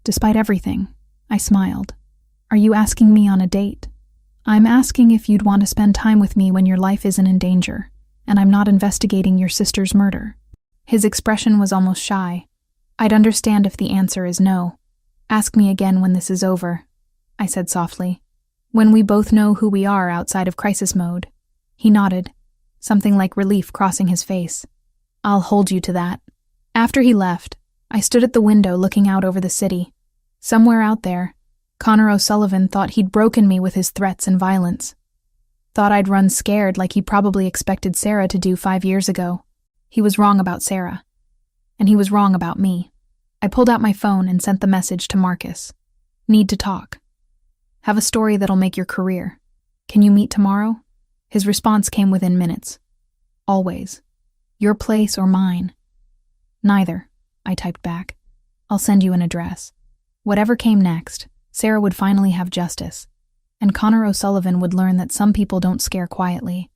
Despite everything, I smiled. Are you asking me on a date? I'm asking if you'd want to spend time with me when your life isn't in danger, and I'm not investigating your sister's murder. His expression was almost shy. I'd understand if the answer is no. Ask me again when this is over, I said softly. When we both know who we are outside of crisis mode. He nodded, something like relief crossing his face. I'll hold you to that. After he left, I stood at the window looking out over the city. Somewhere out there, Connor O'Sullivan thought he'd broken me with his threats and violence. Thought I'd run scared like he probably expected Sarah to do 5 years ago. He was wrong about Sarah. And he was wrong about me. I pulled out my phone and sent the message to Marcus. Need to talk. Have a story that'll make your career. Can you meet tomorrow? His response came within minutes. Always. Your place or mine? Neither, I typed back. I'll send you an address. Whatever came next, Sarah would finally have justice, and Connor O'Sullivan would learn that some people don't scare quietly.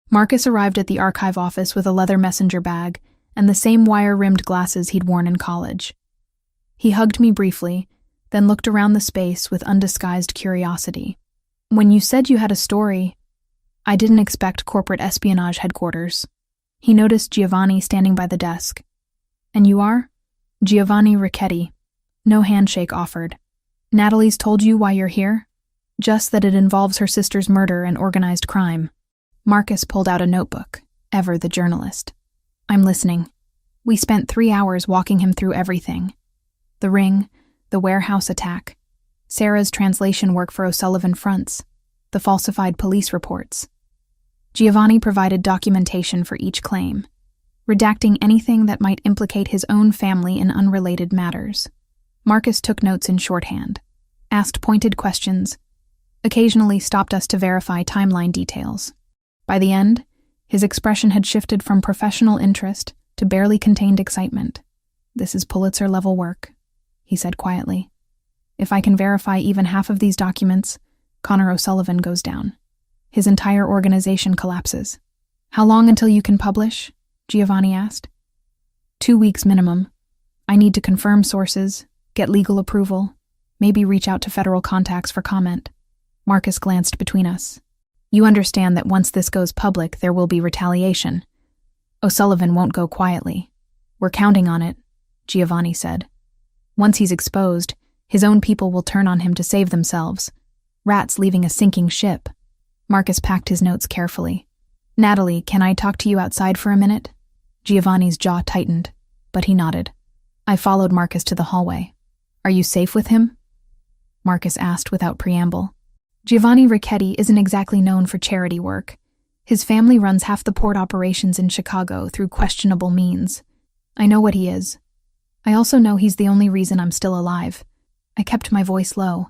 Marcus arrived at the archive office with a leather messenger bag and the same wire-rimmed glasses he'd worn in college. He hugged me briefly, then looked around the space with undisguised curiosity. When you said you had a story, I didn't expect corporate espionage headquarters. He noticed Giovanni standing by the desk. And you are? Giovanni Ricchetti. No handshake offered. Natalie's told you why you're here? Just that it involves her sister's murder and organized crime. Marcus pulled out a notebook, ever the journalist. I'm listening. We spent 3 hours walking him through everything. The ring, the warehouse attack, Sarah's translation work for O'Sullivan Fronts, the falsified police reports. Giovanni provided documentation for each claim, redacting anything that might implicate his own family in unrelated matters. Marcus took notes in shorthand, asked pointed questions, occasionally stopped us to verify timeline details. By the end, his expression had shifted from professional interest to barely contained excitement. This is Pulitzer-level work, he said quietly. If I can verify even half of these documents, Connor O'Sullivan goes down. His entire organization collapses. How long until you can publish? Giovanni asked. 2 weeks minimum. I need to confirm sources, get legal approval, maybe reach out to federal contacts for comment. Marcus glanced between us. You understand that once this goes public, there will be retaliation. O'Sullivan won't go quietly. We're counting on it, Giovanni said. Once he's exposed, his own people will turn on him to save themselves. Rats leaving a sinking ship. Marcus packed his notes carefully. Natalie, can I talk to you outside for a minute? Giovanni's jaw tightened, but he nodded. I followed Marcus to the hallway. Are you safe with him? Marcus asked without preamble. Giovanni Ricchetti isn't exactly known for charity work. His family runs half the port operations in Chicago through questionable means. I know what he is. I also know he's the only reason I'm still alive. I kept my voice low.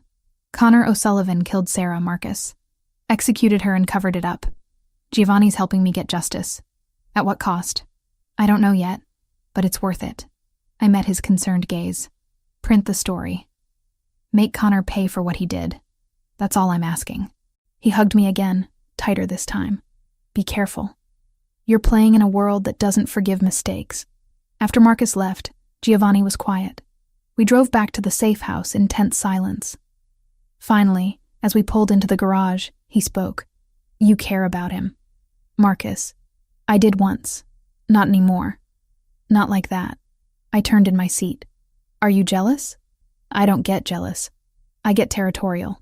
Connor O'Sullivan killed Sarah, Marcus. Executed her and covered it up. Giovanni's helping me get justice. At what cost? I don't know yet, but it's worth it. I met his concerned gaze. Print the story. Make Connor pay for what he did. That's all I'm asking. He hugged me again, tighter this time. Be careful. You're playing in a world that doesn't forgive mistakes. After Marcus left, Giovanni was quiet. We drove back to the safe house in tense silence. Finally, as we pulled into the garage, he spoke. You care about him. Marcus, I did once. Not anymore. Not like that. I turned in my seat. Are you jealous? I don't get jealous. I get territorial.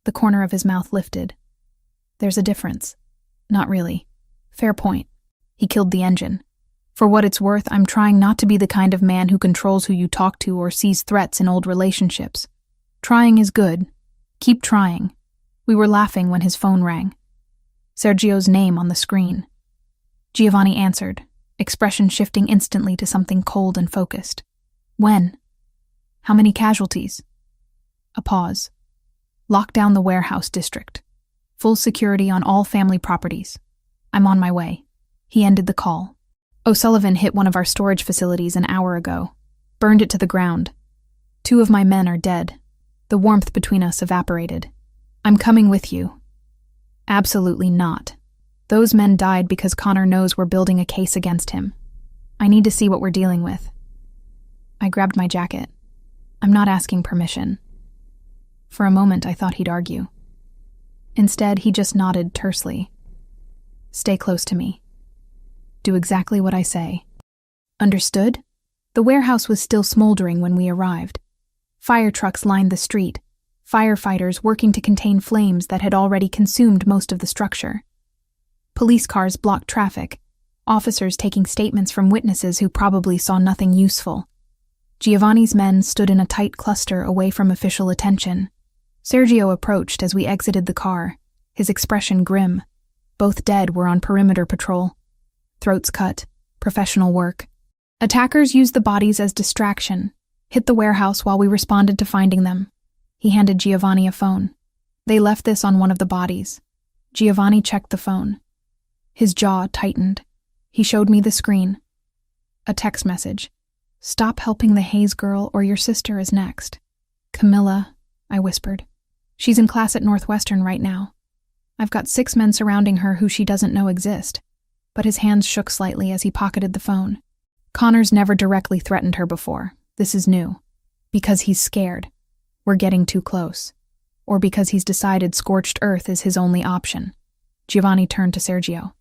The corner of his mouth lifted. There's a difference. Not really. Fair point. He killed the engine. For what it's worth, I'm trying not to be the kind of man who controls who you talk to or sees threats in old relationships. Trying is good. Keep trying. We were laughing when his phone rang. Sergio's name on the screen. Giovanni answered, expression shifting instantly to something cold and focused. When? How many casualties? A pause. Lock down the warehouse district. Full security on all family properties. I'm on my way. He ended the call. O'Sullivan hit one of our storage facilities an hour ago. Burned it to the ground. 2 of my men are dead. The warmth between us evaporated. I'm coming with you. Absolutely not. Those men died because Connor knows we're building a case against him. I need to see what we're dealing with. I grabbed my jacket. I'm not asking permission. For a moment, I thought he'd argue. Instead, he just nodded tersely. Stay close to me. Do exactly what I say. Understood? The warehouse was still smoldering when we arrived. Fire trucks lined the street, firefighters working to contain flames that had already consumed most of the structure. Police cars blocked traffic, Officers taking statements from witnesses who probably saw nothing useful. Giovanni's men stood in a tight cluster away from official attention. Sergio approached as we exited the car, his expression grim. Both dead were on perimeter patrol. Throats cut. Professional work. Attackers used the bodies as distraction, hit the warehouse while we responded to finding them. He handed Giovanni a phone. They left this on one of the bodies. Giovanni checked the phone. His jaw tightened. He showed me the screen. A text message. "Stop helping the Hayes girl or your sister is next." "Camilla," I whispered. "She's in class at Northwestern right now. I've got 6 men surrounding her who she doesn't know exist." But his hands shook slightly as he pocketed the phone. "Connor's never directly threatened her before. This is new. Because he's scared. We're getting too close. Or because he's decided scorched earth is his only option." Giovanni turned to Sergio.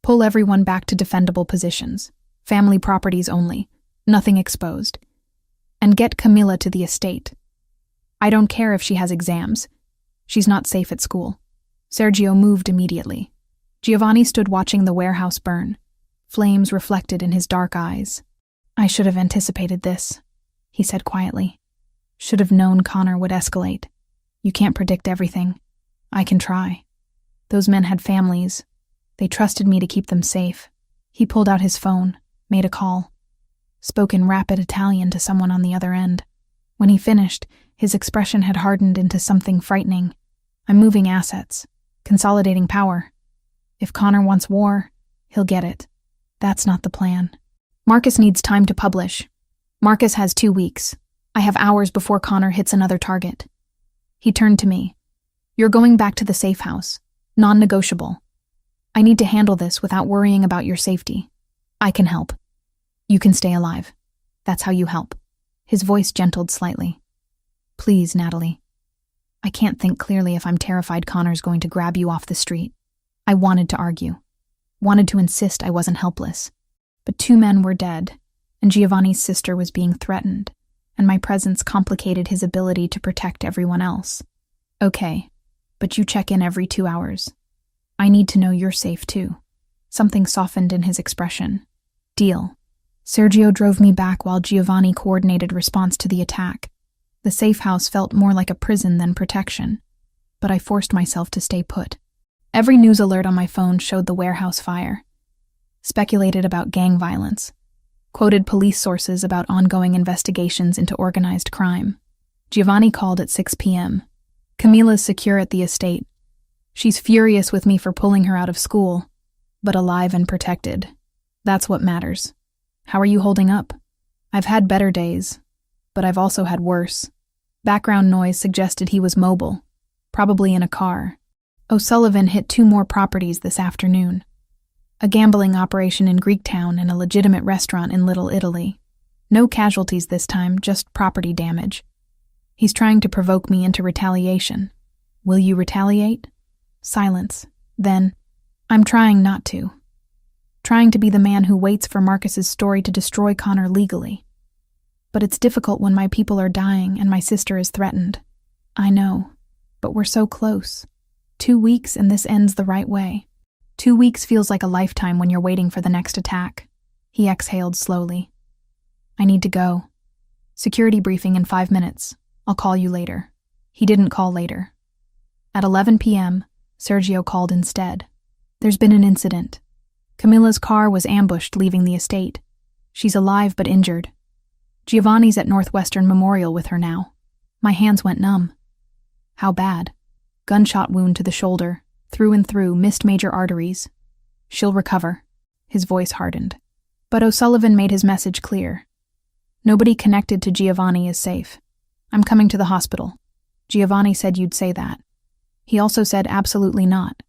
"Pull everyone back to defendable positions. Family properties only. Nothing exposed. And get Camilla to the estate. I don't care if she has exams. She's not safe at school." Sergio moved immediately. Giovanni stood watching the warehouse burn, flames reflected in his dark eyes. "I should have anticipated this," he said quietly. "Should have known Connor would escalate. You can't predict everything. I can try. Those men had families. They trusted me to keep them safe." He pulled out his phone, made a call, spoke in rapid Italian to someone on the other end. When he finished, his expression had hardened into something frightening. "I'm moving assets, consolidating power. If Connor wants war, he'll get it. That's not the plan. Marcus needs time to publish. Marcus has 2 weeks. I have hours before Connor hits another target." He turned to me. "You're going back to the safe house. Non-negotiable. I need to handle this without worrying about your safety. I can help. You can stay alive. That's how you help." His voice gentled slightly. "Please, Natalie. I can't think clearly if I'm terrified Connor's going to grab you off the street." I wanted to argue. Wanted to insist I wasn't helpless. But 2 men were dead, and Giovanni's sister was being threatened, and my presence complicated his ability to protect everyone else. "Okay, but you check in every 2 hours. I need to know you're safe too." Something softened in his expression. "Deal." Sergio drove me back while Giovanni coordinated response to the attack. The safe house felt more like a prison than protection, but I forced myself to stay put. Every news alert on my phone showed the warehouse fire. Speculated about gang violence. Quoted police sources about ongoing investigations into organized crime. Giovanni called at 6 p.m. "Camilla's secure at the estate. She's furious with me for pulling her out of school, but alive and protected. That's what matters. How are you holding up?" "I've had better days, but I've also had worse." Background noise suggested he was mobile, probably in a car. O'Sullivan hit 2 more properties this afternoon. A gambling operation in Greektown and a legitimate restaurant in Little Italy. No casualties this time, just property damage. He's trying to provoke me into retaliation. Will you retaliate? Silence. Then, I'm trying not to. Trying to be the man who waits for Marcus's story to destroy Connor legally. But it's difficult when my people are dying and my sister is threatened. I know, but we're so close. 2 weeks and this ends the right way. 2 weeks feels like a lifetime when you're waiting for the next attack. He exhaled slowly. "I need to go. Security briefing in 5 minutes. I'll call you later." He didn't call later. At 11 p.m., Sergio called instead. "There's been an incident. Camilla's car was ambushed leaving the estate. She's alive but injured. Giovanni's at Northwestern Memorial with her now." My hands went numb. "How bad?" "Gunshot wound to the shoulder, through and through, missed major arteries. She'll recover." His voice hardened. But O'Sullivan made his message clear. "Nobody connected to Giovanni is safe. I'm coming to the hospital. Giovanni said you'd say that. He also said absolutely not.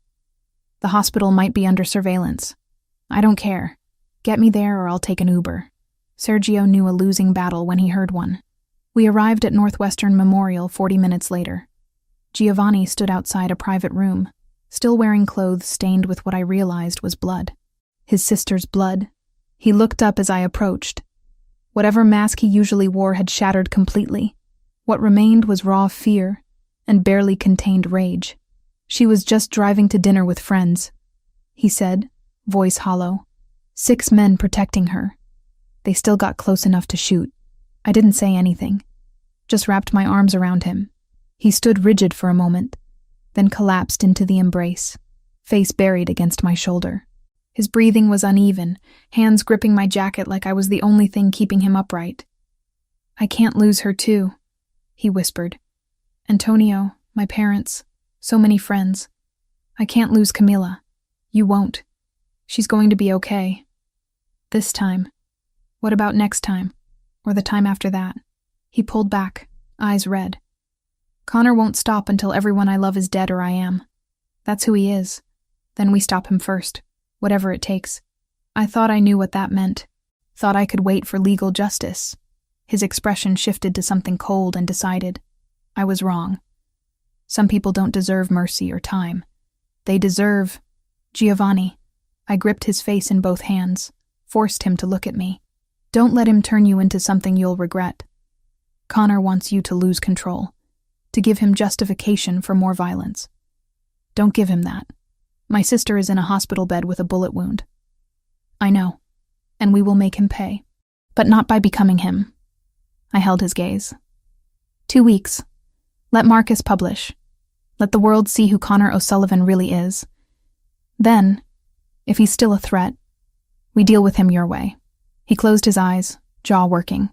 The hospital might be under surveillance. I don't care. Get me there or I'll take an Uber." Sergio knew a losing battle when he heard one. We arrived at Northwestern Memorial 40 minutes later. Giovanni stood outside a private room, still wearing clothes stained with what I realized was blood. His sister's blood. He looked up as I approached. Whatever mask he usually wore had shattered completely. What remained was raw fear and barely contained rage. "She was just driving to dinner with friends," he said, voice hollow. 6 men protecting her. They still got close enough to shoot. I didn't say anything, just wrapped my arms around him. He stood rigid for a moment, then collapsed into the embrace, face buried against my shoulder. His breathing was uneven, hands gripping my jacket like I was the only thing keeping him upright. "I can't lose her too," he whispered. "Antonio, my parents, so many friends. I can't lose Camila. You won't. She's going to be okay. This time. What about next time? Or the time after that?" He pulled back, eyes red. "Connor won't stop until everyone I love is dead or I am. That's who he is. Then we stop him first, whatever it takes." I thought I knew what that meant. Thought I could wait for legal justice. His expression shifted to something cold and decided. I was wrong. Some people don't deserve mercy or time. They deserve... Giovanni. I gripped his face in both hands, forced him to look at me. "Don't let him turn you into something you'll regret. Connor wants you to lose control, to give him justification for more violence. Don't give him that. My sister is in a hospital bed with a bullet wound. I know, and we will make him pay. But not by becoming him." I held his gaze. 2 weeks. Let Marcus publish. Let the world see who Connor O'Sullivan really is. Then, if he's still a threat, we deal with him your way. He closed his eyes, jaw working.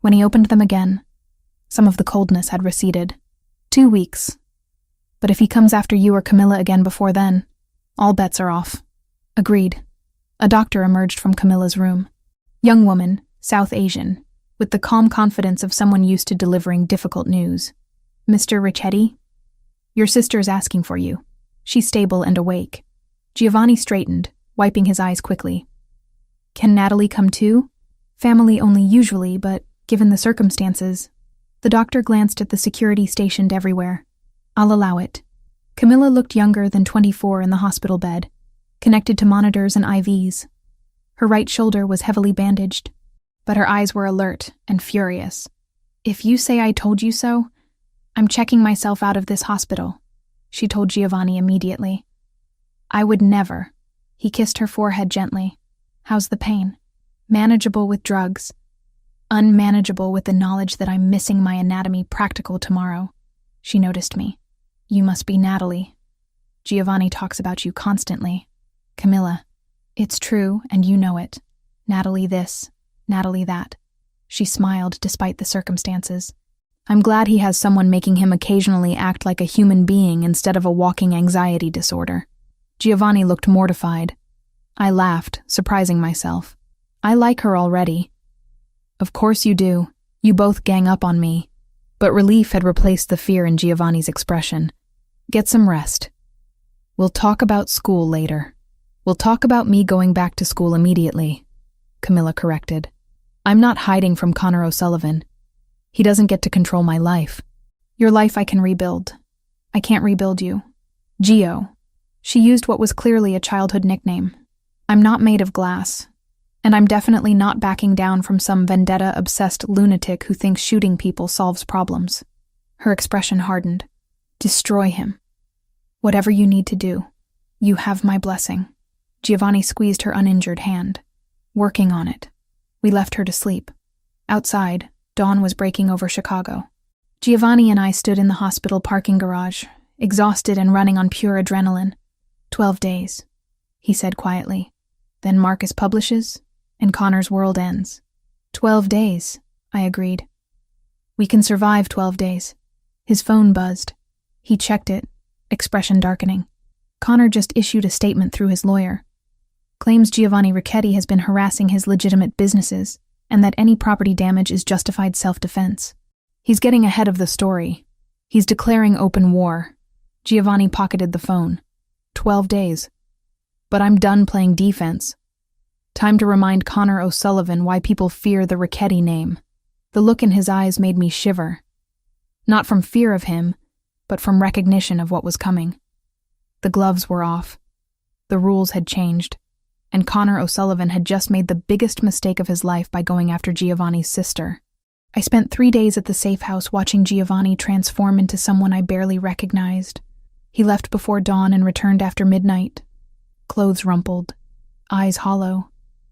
When he opened them again, some of the coldness had receded. 2 weeks. But if he comes after you or Camilla again before then, all bets are off. Agreed. A doctor emerged from Camilla's room. Young woman, South Asian, with the calm confidence of someone used to delivering difficult news. "Mr. Ricchetti? Your sister is asking for you. She's stable and awake." Giovanni straightened, wiping his eyes quickly. "Can Natalie come too? Family only usually, but given the circumstances..." The doctor glanced at the security stationed everywhere. "I'll allow it." Camilla looked younger than 24 in the hospital bed, connected to monitors and IVs. Her right shoulder was heavily bandaged, but her eyes were alert and furious. "If you say I told you so, I'm checking myself out of this hospital," she told Giovanni immediately. "I would never." He kissed her forehead gently. "How's the pain?" "Manageable with drugs. Unmanageable with the knowledge that I'm missing my anatomy practical tomorrow." She noticed me. "You must be Natalie. Giovanni talks about you constantly." "Camilla, it's true and you know it. Natalie this, Natalie that." She smiled despite the circumstances. "I'm glad he has someone making him occasionally act like a human being instead of a walking anxiety disorder." Giovanni looked mortified. I laughed, surprising myself. "I like her already." "Of course you do. You both gang up on me." But relief had replaced the fear in Giovanni's expression. "Get some rest. We'll talk about school later." "We'll talk about me going back to school immediately," Camilla corrected. "I'm not hiding from Connor O'Sullivan. He doesn't get to control my life." "Your life I can rebuild. I can't rebuild you. Gio." She used what was clearly a childhood nickname. "I'm not made of glass. And I'm definitely not backing down from some vendetta-obsessed lunatic who thinks shooting people solves problems." Her expression hardened. "Destroy him. Whatever you need to do. You have my blessing." Giovanni squeezed her uninjured hand. "Working on it." We left her to sleep. Outside, dawn was breaking over Chicago. Giovanni and I stood in the hospital parking garage, exhausted and running on pure adrenaline. 12 days, he said quietly. Then Marcus publishes, and Connor's world ends. 12 days, I agreed. We can survive 12 days. His phone buzzed. He checked it, expression darkening. Connor just issued a statement through his lawyer. Claims Giovanni Ricchetti has been harassing his legitimate businesses, and that any property damage is justified self-defense. He's getting ahead of the story. He's declaring open war. Giovanni pocketed the phone. 12 days. But I'm done playing defense. Time to remind Connor O'Sullivan why people fear the Ricchetti name. The look in his eyes made me shiver. Not from fear of him, but from recognition of what was coming. The gloves were off. The rules had changed. And Connor O'Sullivan had just made the biggest mistake of his life by going after Giovanni's sister. I spent 3 days at the safe house watching Giovanni transform into someone I barely recognized. He left before dawn and returned after midnight. Clothes rumpled, eyes hollow,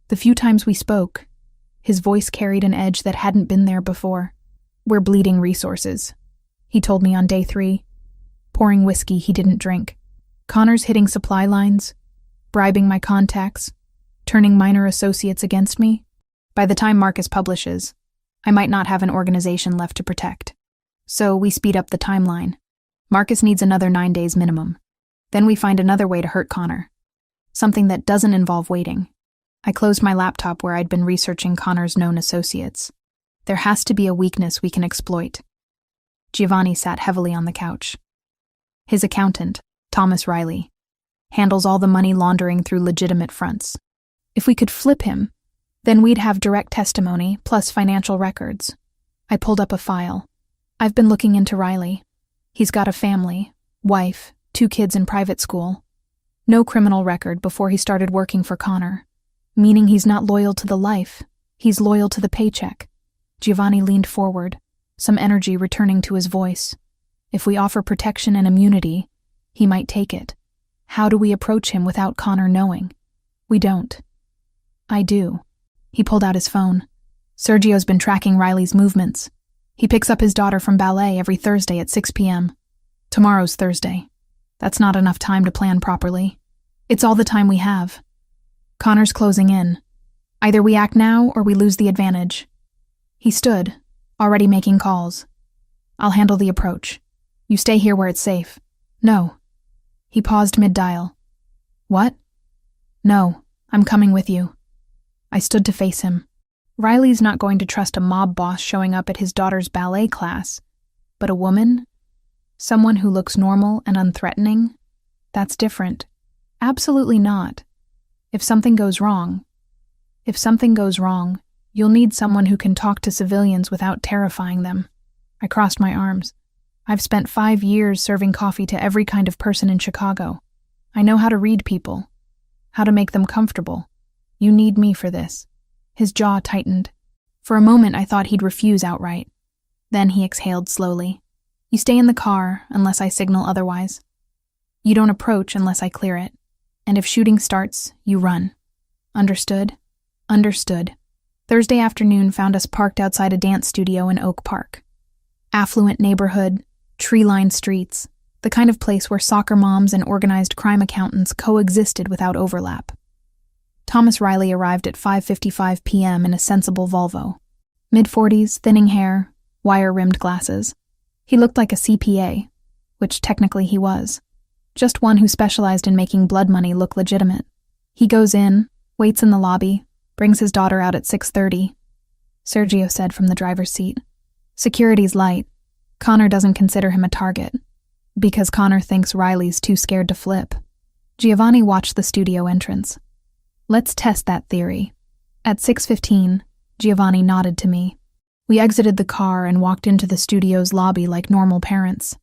The few times we spoke, his voice carried an edge that hadn't been there before. "We're bleeding resources," he told me on day 3, pouring whiskey he didn't drink. "Connor's hitting supply lines, bribing my contacts, turning minor associates against me. By the time Marcus publishes, I might not have an organization left to protect. So we speed up the timeline. Marcus needs another 9 days minimum. Then we find another way to hurt Connor. Something that doesn't involve waiting." I closed my laptop where I'd been researching Connor's known associates. There has to be a weakness we can exploit. Giovanni sat heavily on the couch. His accountant, Thomas Riley, handles all the money laundering through legitimate fronts. If we could flip him, then we'd have direct testimony plus financial records. I pulled up a file. I've been looking into Riley. He's got a family, wife, 2 kids in private school. No criminal record before he started working for Connor, meaning he's not loyal to the life, he's loyal to the paycheck. Giovanni leaned forward, some energy returning to his voice. If we offer protection and immunity, he might take it. How do we approach him without Connor knowing? We don't. I do. He pulled out his phone. Sergio's been tracking Riley's movements. He picks up his daughter from ballet every Thursday at 6 p.m. Tomorrow's Thursday. That's not enough time to plan properly. It's all the time we have. Connor's closing in. Either we act now or we lose the advantage. He stood, already making calls. "I'll handle the approach. You stay here where it's safe." "No." He paused mid-dial. "What?" "No, I'm coming with you." I stood to face him. Riley's not going to trust a mob boss showing up at his daughter's ballet class, but a woman? Someone who looks normal and unthreatening? That's different. Absolutely not. If something goes wrong, you'll need someone who can talk to civilians without terrifying them. I crossed my arms. I've spent 5 years serving coffee to every kind of person in Chicago. I know how to read people, how to make them comfortable. You need me for this. His jaw tightened. For a moment, I thought he'd refuse outright. Then he exhaled slowly. "You stay in the car unless I signal otherwise. You don't approach unless I clear it. And if shooting starts, you run. Understood?" "Understood." Thursday afternoon found us parked outside a dance studio in Oak Park. Affluent neighborhood, tree-lined streets, the kind of place where soccer moms and organized crime accountants coexisted without overlap. Thomas Riley arrived at 5:55 p.m. in a sensible Volvo. Mid-40s, thinning hair, wire-rimmed glasses. He looked like a CPA, which technically he was. Just one who specialized in making blood money look legitimate. He goes in, waits in the lobby, brings his daughter out at 6:30. Sergio said from the driver's seat. "Security's light. Connor doesn't consider him a target, because Connor thinks Riley's too scared to flip." Giovanni watched the studio entrance. "Let's test that theory." At 6:15, Giovanni nodded to me. We exited the car and walked into the studio's lobby like normal parents.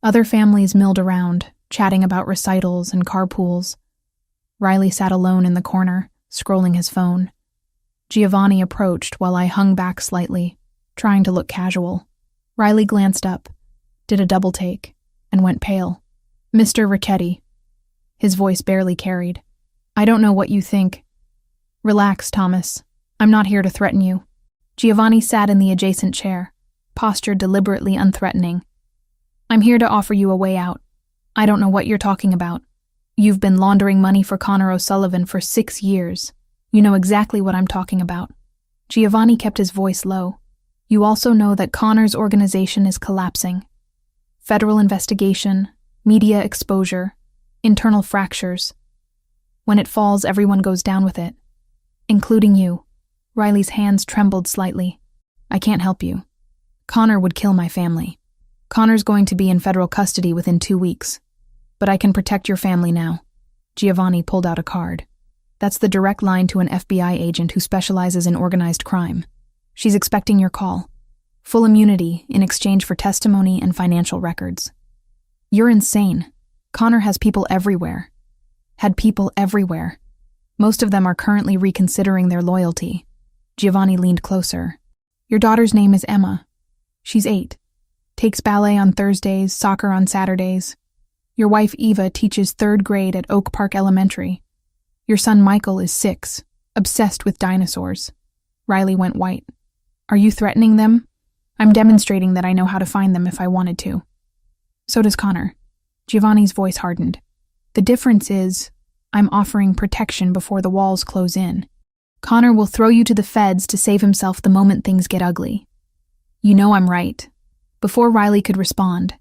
Other families milled around, chatting about recitals and carpools. Riley sat alone in the corner, scrolling his phone. Giovanni approached while I hung back slightly, trying to look casual. Riley glanced up, did a double take, and went pale. "Mr. Ricchetti." His voice barely carried. "I don't know what you think." "Relax, Thomas. I'm not here to threaten you." Giovanni sat in the adjacent chair, posture deliberately unthreatening. "I'm here to offer you a way out. I don't know what you're talking about. You've been laundering money for Connor O'Sullivan for 6 years. You know exactly what I'm talking about." Giovanni kept his voice low. "You also know that Connor's organization is collapsing. Federal investigation, media exposure, internal fractures. When it falls, everyone goes down with it, including you." Riley's hands trembled slightly. "I can't help you. Connor would kill my family. Connor's going to be in federal custody within 2 weeks. But I can protect your family now." Giovanni pulled out a card. "That's the direct line to an FBI agent who specializes in organized crime. She's expecting your call. Full immunity in exchange for testimony and financial records." "You're insane. Connor has people everywhere. Had people everywhere. Most of them are currently reconsidering their loyalty." Giovanni leaned closer. "Your daughter's name is Emma. She's 8. Takes ballet on Thursdays, soccer on Saturdays. Your wife Eva teaches 3rd grade at Oak Park Elementary. Your son Michael is 6. Obsessed with dinosaurs. Riley went white. Are you threatening them? I'm demonstrating that I know how to find them if I wanted to. So does Connor. Giovanni's voice hardened. The difference is, I'm offering protection before the walls close in. Connor will throw you to the feds to save himself the moment things get ugly. You know I'm right. Before Riley could respond,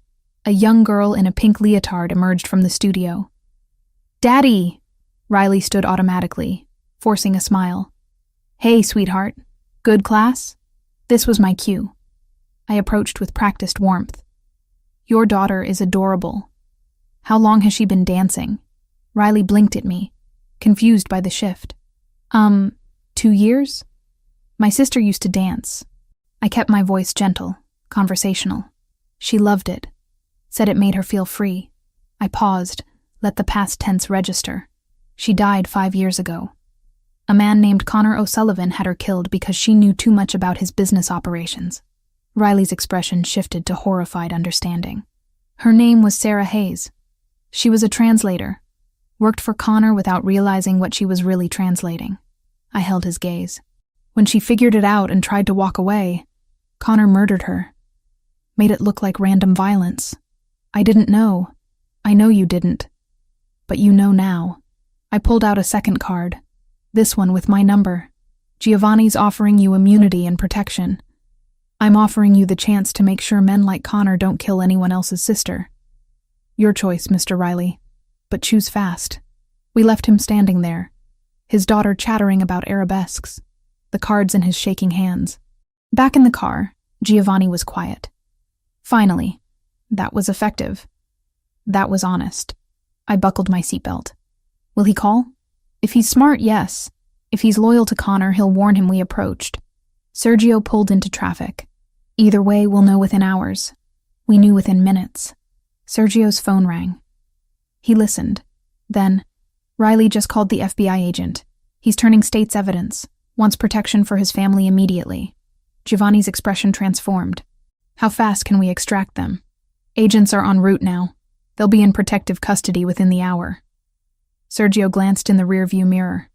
a young girl in a pink leotard emerged from the studio. Daddy! Riley stood automatically, forcing a smile. Hey, sweetheart. Good class? This was my cue. I approached with practiced warmth. Your daughter is adorable. How long has she been dancing? Riley blinked at me, confused by the shift. 2 years? My sister used to dance. I kept my voice gentle, conversational. She loved it, said it made her feel free. I paused, let the past tense register. She died 5 years ago. A man named Connor O'Sullivan had her killed because she knew too much about his business operations. Riley's expression shifted to horrified understanding. Her name was Sarah Hayes. She was a translator, worked for Connor without realizing what she was really translating. I held his gaze. When she figured it out and tried to walk away, Connor murdered her. Made it look like random violence. I didn't know. I know you didn't. But you know now. I pulled out a second card. This one with my number. Giovanni's offering you immunity and protection. I'm offering you the chance to make sure men like Connor don't kill anyone else's sister. Your choice, Mr. Riley. But choose fast. We left him standing there, his daughter chattering about arabesques, the cards in his shaking hands. Back in the car, Giovanni was quiet. Finally, that was effective. That was honest. I buckled my seatbelt. Will he call? If he's smart, yes. If he's loyal to Connor, he'll warn him we approached. Sergio pulled into traffic. Either way, we'll know within hours. We knew within minutes. Sergio's phone rang. He listened. Then, Riley just called the FBI agent. He's turning state's evidence. Wants protection for his family immediately. Giovanni's expression transformed. How fast can we extract them? Agents are en route now. They'll be in protective custody within the hour. Sergio glanced in the rearview mirror.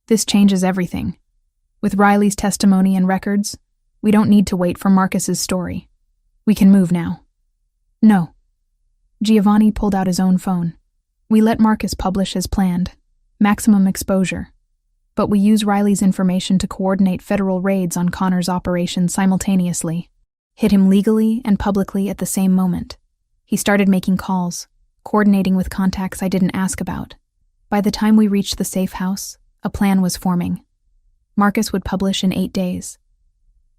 This changes everything. With Riley's testimony and records, we don't need to wait for Marcus's story. We can move now. No. Giovanni pulled out his own phone. We let Marcus publish as planned. Maximum exposure. But we use Riley's information to coordinate federal raids on Connor's operations simultaneously. Hit him legally and publicly at the same moment. He started making calls, coordinating with contacts I didn't ask about. By the time we reached the safe house, a plan was forming. Marcus would publish in 8 days.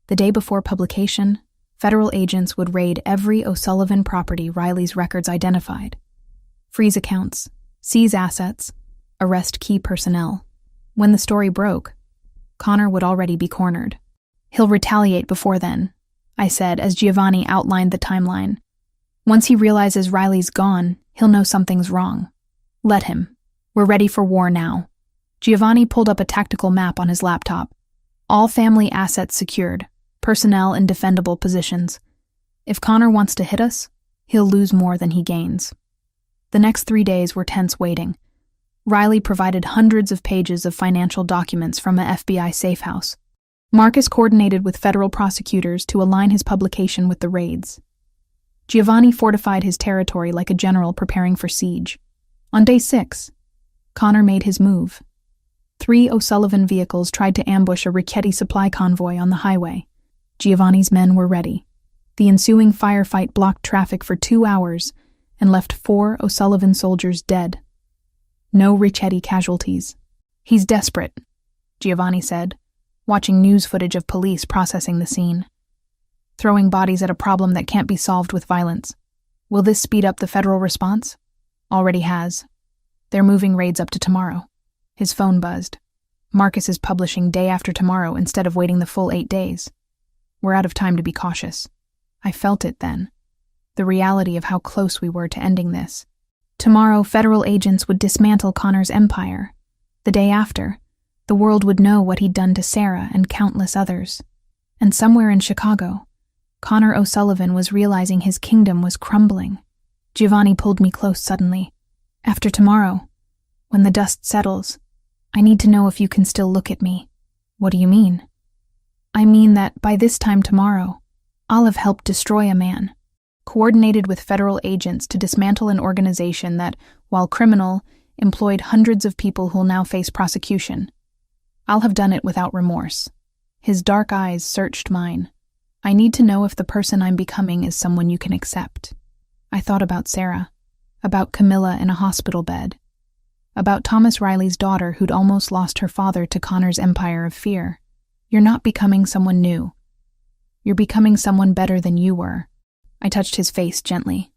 The day before publication, federal agents would raid every O'Sullivan property Riley's records identified. Freeze accounts, seize assets, arrest key personnel. When the story broke, Connor would already be cornered. He'll retaliate before then, I said as Giovanni outlined the timeline. Once he realizes Riley's gone, he'll know something's wrong. Let him. We're ready for war now. Giovanni pulled up a tactical map on his laptop. All family assets secured, personnel in defendable positions. If Connor wants to hit us, he'll lose more than he gains. The next 3 days were tense waiting. Riley provided hundreds of pages of financial documents from a FBI safe house. Marcus coordinated with federal prosecutors to align his publication with the raids. Giovanni fortified his territory like a general preparing for siege. On day 6, Connor made his move. 3 O'Sullivan vehicles tried to ambush a Richetti supply convoy on the highway. Giovanni's men were ready. The ensuing firefight blocked traffic for 2 hours and left 4 O'Sullivan soldiers dead. No Richetti casualties. He's desperate, Giovanni said, watching news footage of police processing the scene. Throwing bodies at a problem that can't be solved with violence. Will this speed up the federal response? Already has. They're moving raids up to tomorrow. His phone buzzed. Marcus is publishing day after tomorrow instead of waiting the full 8 days. We're out of time to be cautious. I felt it then. The reality of how close we were to ending this. Tomorrow, federal agents would dismantle Connor's empire. The day after, the world would know what he'd done to Sarah and countless others. And somewhere in Chicago, Connor O'Sullivan was realizing his kingdom was crumbling. Giovanni pulled me close suddenly. After tomorrow, when the dust settles, I need to know if you can still look at me." "What do you mean?" "I mean that by this time tomorrow, I'll have helped destroy a man, coordinated with federal agents to dismantle an organization that, while criminal, employed hundreds of people who'll now face prosecution. I'll have done it without remorse." His dark eyes searched mine. "I need to know if the person I'm becoming is someone you can accept." I thought about Sarah, about Camilla in a hospital bed, about Thomas Riley's daughter who'd almost lost her father to Connor's empire of fear. "You're not becoming someone new. You're becoming someone better than you were." I touched his face gently.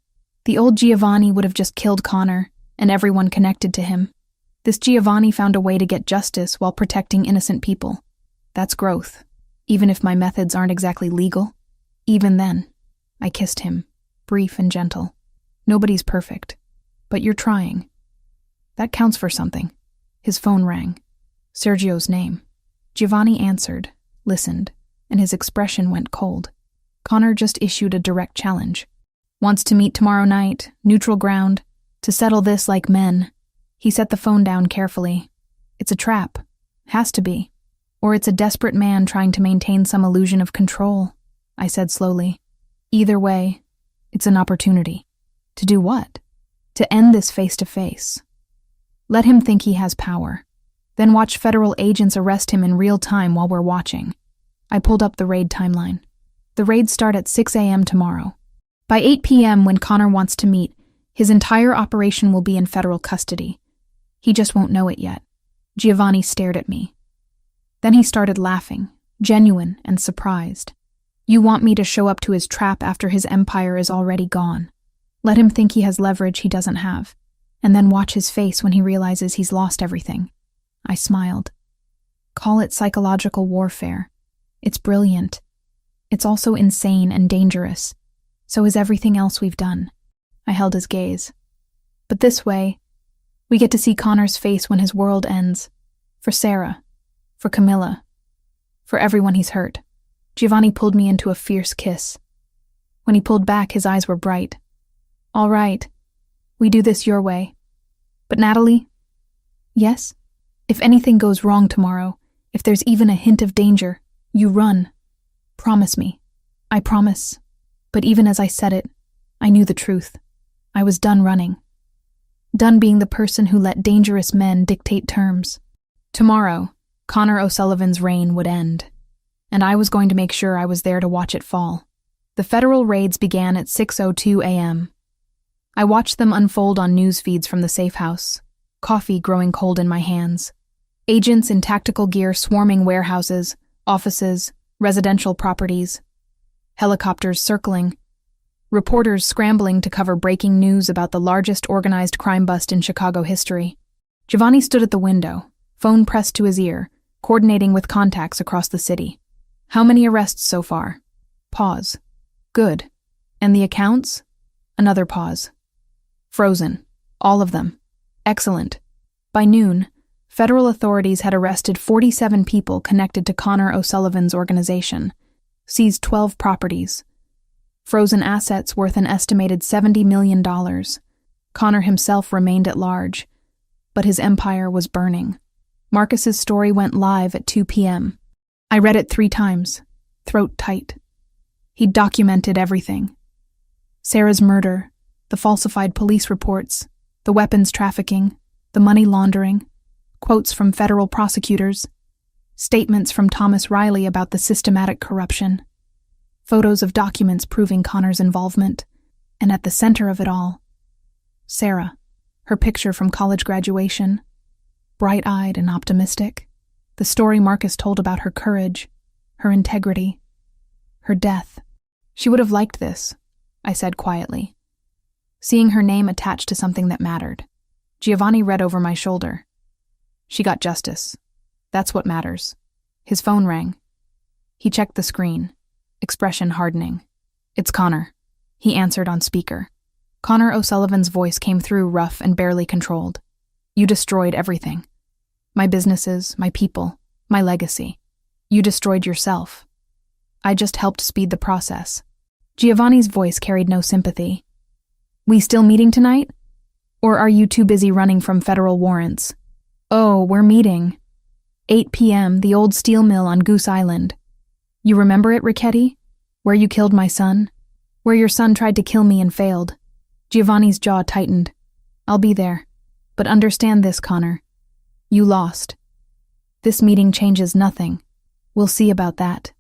"The old Giovanni would have just killed Connor and everyone connected to him. This Giovanni found a way to get justice while protecting innocent people. That's growth, even if my methods aren't exactly legal. Even then." I kissed him, brief and gentle. "Nobody's perfect, but you're trying. That counts for something." His phone rang. Sergio's name. Giovanni answered, listened, and his expression went cold. Connor just issued a direct challenge. "Wants to meet tomorrow night, neutral ground, to settle this like men." He set the phone down carefully. "It's a trap. Has to be. Or it's a desperate man trying to maintain some illusion of control," I said slowly. "Either way, it's an opportunity." "To do what?" "To end this face-to-face. Let him think he has power. Then watch federal agents arrest him in real time while we're watching." I pulled up the raid timeline. The raids start at 6 a.m. tomorrow. By 8 p.m. when Connor wants to meet, his entire operation will be in federal custody. He just won't know it yet. Giovanni stared at me. Then he started laughing, genuine and surprised. "You want me to show up to his trap after his empire is already gone. Let him think he has leverage he doesn't have, and then watch his face when he realizes he's lost everything." I smiled. "Call it psychological warfare. It's brilliant. It's also insane and dangerous. So is everything else we've done." I held his gaze. "But this way, we get to see Connor's face when his world ends. For Sarah. For Camilla. For everyone he's hurt." Giovanni pulled me into a fierce kiss. When he pulled back, his eyes were bright. "All right. We do this your way. But Natalie?" "Yes? If anything goes wrong tomorrow, if there's even a hint of danger, you run. Promise me." "I promise." But even as I said it, I knew the truth. I was done running. Done being the person who let dangerous men dictate terms. Tomorrow, Connor O'Sullivan's reign would end, and I was going to make sure I was there to watch it fall. The federal raids began at 6:02 a.m. I watched them unfold on news feeds from the safe house, coffee growing cold in my hands. Agents in tactical gear swarming warehouses, offices, residential properties. Helicopters circling. Reporters scrambling to cover breaking news about the largest organized crime bust in Chicago history. Giovanni stood at the window, phone pressed to his ear, coordinating with contacts across the city. "How many arrests so far?" Pause. "Good. And the accounts?" Another pause. "Frozen. All of them. Excellent." By noon, federal authorities had arrested 47 people connected to Connor O'Sullivan's organization, seized 12 properties, frozen assets worth an estimated $70 million. Connor himself remained at large, but his empire was burning. Marcus's story went live at 2 p.m. I read it 3 times, throat tight. He'd documented everything. Sarah's murder, the falsified police reports, the weapons trafficking, the money laundering, quotes from federal prosecutors, statements from Thomas Riley about the systematic corruption, photos of documents proving Connor's involvement, and at the center of it all, Sarah, her picture from college graduation, bright-eyed and optimistic, the story Marcus told about her courage, her integrity, her death. "She would have liked this," I said quietly, seeing her name attached to something that mattered. Giovanni read over my shoulder. "She got justice. That's what matters." His phone rang. He checked the screen, expression hardening. "It's Connor," he answered on speaker. Connor O'Sullivan's voice came through rough and barely controlled. "You destroyed everything. My businesses, my people, my legacy. You destroyed yourself. I just helped speed the process." Giovanni's voice carried no sympathy. "We still meeting tonight? Or are you too busy running from federal warrants?" Oh, we're meeting. 8 p.m., the old steel mill on Goose Island. You remember it, Ricchetti? Where you killed my son? Where your son tried to kill me and failed. Giovanni's jaw tightened. I'll be there. But understand this, Connor. You lost. This meeting changes nothing. We'll see about that.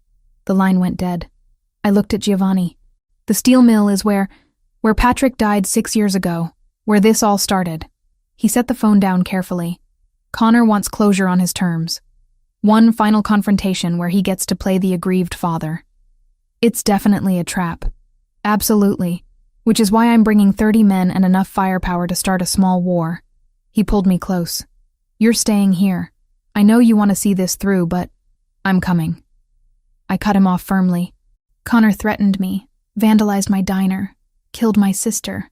The line went dead. I looked at Giovanni. The steel mill is where Patrick died 6 years ago, where this all started. He set the phone down carefully. Connor wants closure on his terms. One final confrontation where he gets to play the aggrieved father. It's definitely a trap. Absolutely. Which is why I'm bringing 30 men and enough firepower to start a small war. He pulled me close. You're staying here. I know you want to see this through, but I'm coming. I cut him off firmly. Connor threatened me, vandalized my diner, killed my sister.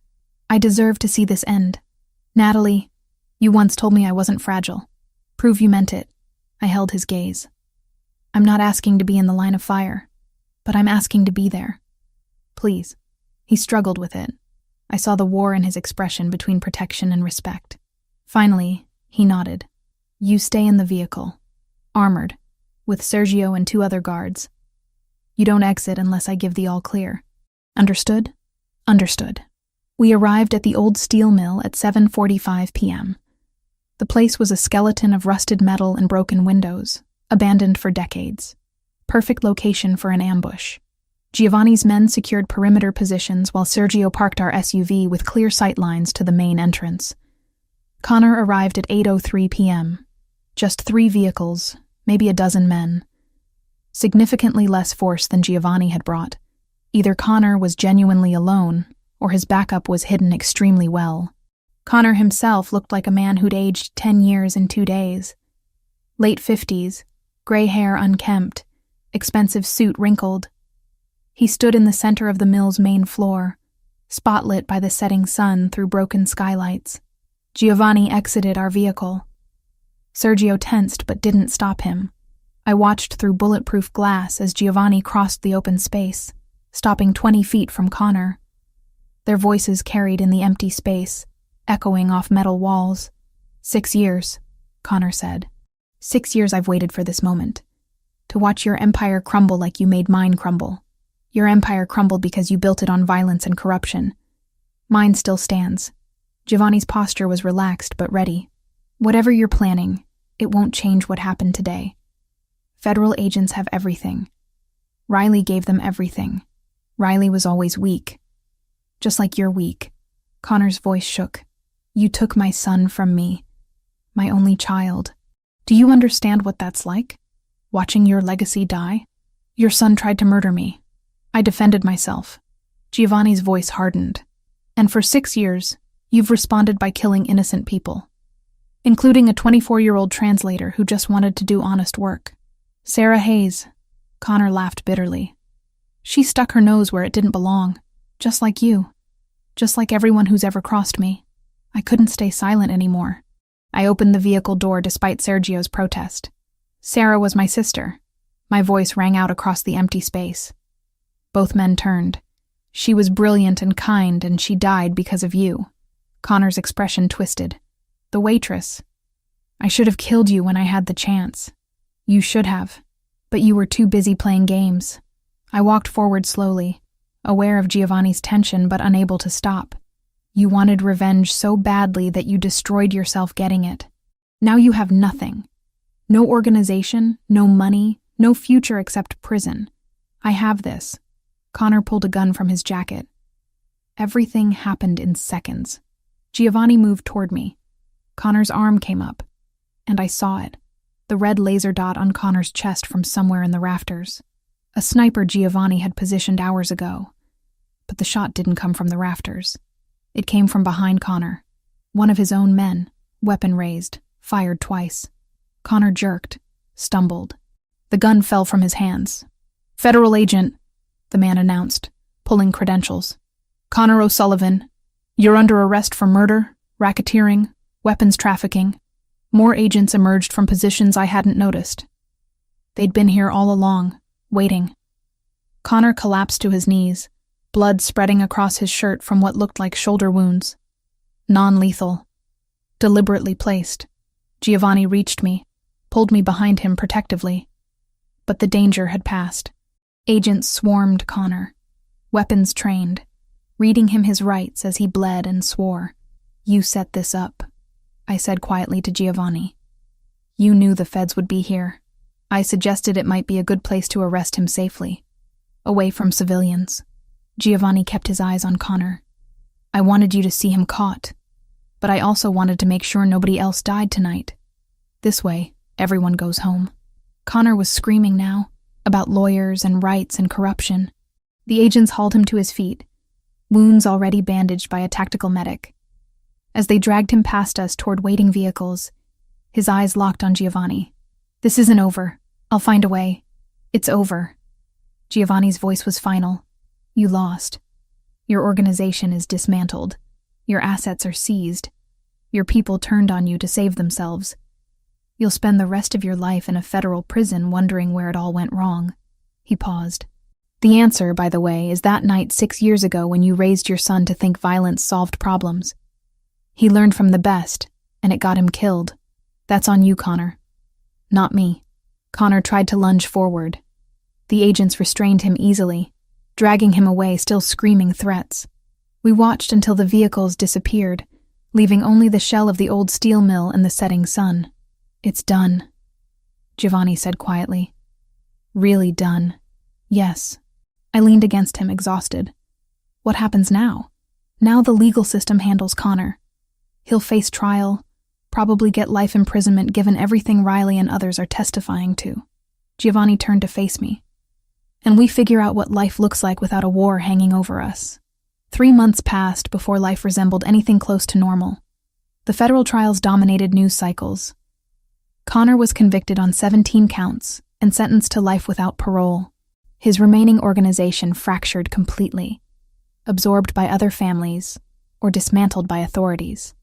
I deserve to see this end. Natalie, you once told me I wasn't fragile. Prove you meant it. I held his gaze. I'm not asking to be in the line of fire, but I'm asking to be there. Please. He struggled with it. I saw the war in his expression between protection and respect. Finally, he nodded. You stay in the vehicle, armored, with Sergio and 2 other guards. You don't exit unless I give the all clear. Understood? Understood. We arrived at the old steel mill at 7:45 p.m. The place was a skeleton of rusted metal and broken windows, abandoned for decades. Perfect location for an ambush. Giovanni's men secured perimeter positions while Sergio parked our SUV with clear sight lines to the main entrance. Connor arrived at 8:03 p.m. Just 3 vehicles, maybe a dozen men. Significantly less force than Giovanni had brought. Either Connor was genuinely alone, or his backup was hidden extremely well. Connor himself looked like a man who'd aged 10 years in 2 days. Late 50s, gray hair unkempt, expensive suit wrinkled. He stood in the center of the mill's main floor, spotlit by the setting sun through broken skylights. Giovanni exited our vehicle. Sergio tensed but didn't stop him. I watched through bulletproof glass as Giovanni crossed the open space, stopping 20 feet from Connor. Their voices carried in the empty space, echoing off metal walls. 6 years, Connor said. 6 years I've waited for this moment. To watch your empire crumble like you made mine crumble. Your empire crumbled because you built it on violence and corruption. Mine still stands. Giovanni's posture was relaxed but ready. Whatever you're planning, it won't change what happened today. Federal agents have everything. Riley gave them everything. Riley was always weak. Just like you're weak. Connor's voice shook. You took my son from me. My only child. Do you understand what that's like? Watching your legacy die? Your son tried to murder me. I defended myself. Giovanni's voice hardened. And for 6 years, you've responded by killing innocent people, including a 24-year-old translator who just wanted to do honest work. Sarah Hayes. Connor laughed bitterly. She stuck her nose where it didn't belong, just like you, just like everyone who's ever crossed me. I couldn't stay silent anymore. I opened the vehicle door despite Sergio's protest. Sarah was my sister. My voice rang out across the empty space. Both men turned. She was brilliant and kind, and she died because of you. Connor's expression twisted. The waitress. I should have killed you when I had the chance. You should have. But you were too busy playing games. I walked forward slowly, aware of Giovanni's tension but unable to stop. You wanted revenge so badly that you destroyed yourself getting it. Now you have nothing. No organization, no money, no future except prison. I have this. Connor pulled a gun from his jacket. Everything happened in seconds. Giovanni moved toward me. Connor's arm came up, and I saw it. The red laser dot on Connor's chest from somewhere in the rafters. A sniper Giovanni had positioned hours ago. But the shot didn't come from the rafters. It came from behind Connor. One of his own men, weapon raised, fired twice. Connor jerked, stumbled. The gun fell from his hands. Federal agent, the man announced, pulling credentials. Connor O'Sullivan, you're under arrest for murder, racketeering, weapons trafficking. More agents emerged from positions I hadn't noticed. They'd been here all along, waiting. Connor collapsed to his knees, blood spreading across his shirt from what looked like shoulder wounds. Non-lethal. Deliberately placed. Giovanni reached me, pulled me behind him protectively. But the danger had passed. Agents swarmed Connor, weapons trained, reading him his rights as he bled and swore. "You set this up," I said quietly to Giovanni. "You knew the feds would be here. I suggested it might be a good place to arrest him safely, away from civilians." Giovanni kept his eyes on Connor. "I wanted you to see him caught, but I also wanted to make sure nobody else died tonight. This way, everyone goes home." Connor was screaming now, about lawyers and rights and corruption. The agents hauled him to his feet, wounds already bandaged by a tactical medic. As they dragged him past us toward waiting vehicles, his eyes locked on Giovanni. "This isn't over. I'll find a way. It's over." Giovanni's voice was final. "You lost. Your organization is dismantled. Your assets are seized. Your people turned on you to save themselves. You'll spend the rest of your life in a federal prison wondering where it all went wrong." He paused. "The answer, by the way, is that night 6 years ago when you raised your son to think violence solved problems. He learned from the best, and it got him killed. That's on you, Connor. Not me." Connor tried to lunge forward. The agents restrained him easily, dragging him away, still screaming threats. We watched until the vehicles disappeared, leaving only the shell of the old steel mill and the setting sun. "It's done," Giovanni said quietly. "Really done. Yes." I leaned against him, exhausted. What happens now? Now the legal system handles Connor. He'll face trial, probably get life imprisonment given everything Riley and others are testifying to. Giovanni turned to face me. "And we figure out what life looks like without a war hanging over us." 3 months passed before life resembled anything close to normal. The federal trials dominated news cycles. Connor was convicted on 17 counts and sentenced to life without parole. His remaining organization fractured completely, absorbed by other families or dismantled by authorities.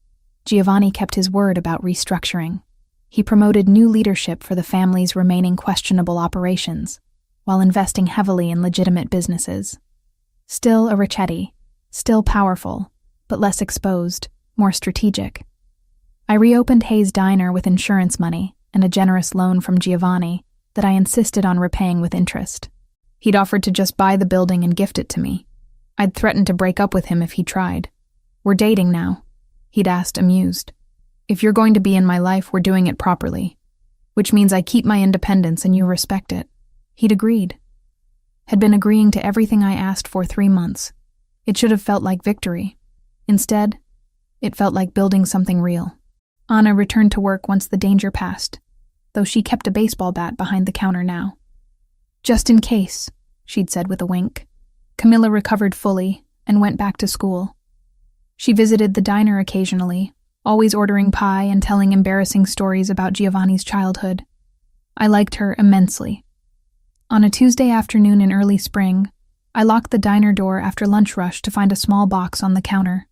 Giovanni kept his word about restructuring. He promoted new leadership for the family's remaining questionable operations, while investing heavily in legitimate businesses. Still a Ricchetti, still powerful, but less exposed, more strategic. I reopened Hayes' Diner with insurance money and a generous loan from Giovanni that I insisted on repaying with interest. He'd offered to just buy the building and gift it to me. I'd threatened to break up with him if he tried. "We're dating now," he'd asked, amused. "If you're going to be in my life, we're doing it properly, which means I keep my independence and you respect it." He'd agreed. Had been agreeing to everything I asked for 3 months. It should have felt like victory. Instead, it felt like building something real. Anna returned to work once the danger passed, though she kept a baseball bat behind the counter now. "Just in case," she'd said with a wink. Camilla recovered fully and went back to school. She visited the diner occasionally, always ordering pie and telling embarrassing stories about Giovanni's childhood. I liked her immensely. On a Tuesday afternoon in early spring, I locked the diner door after lunch rush to find a small box on the counter.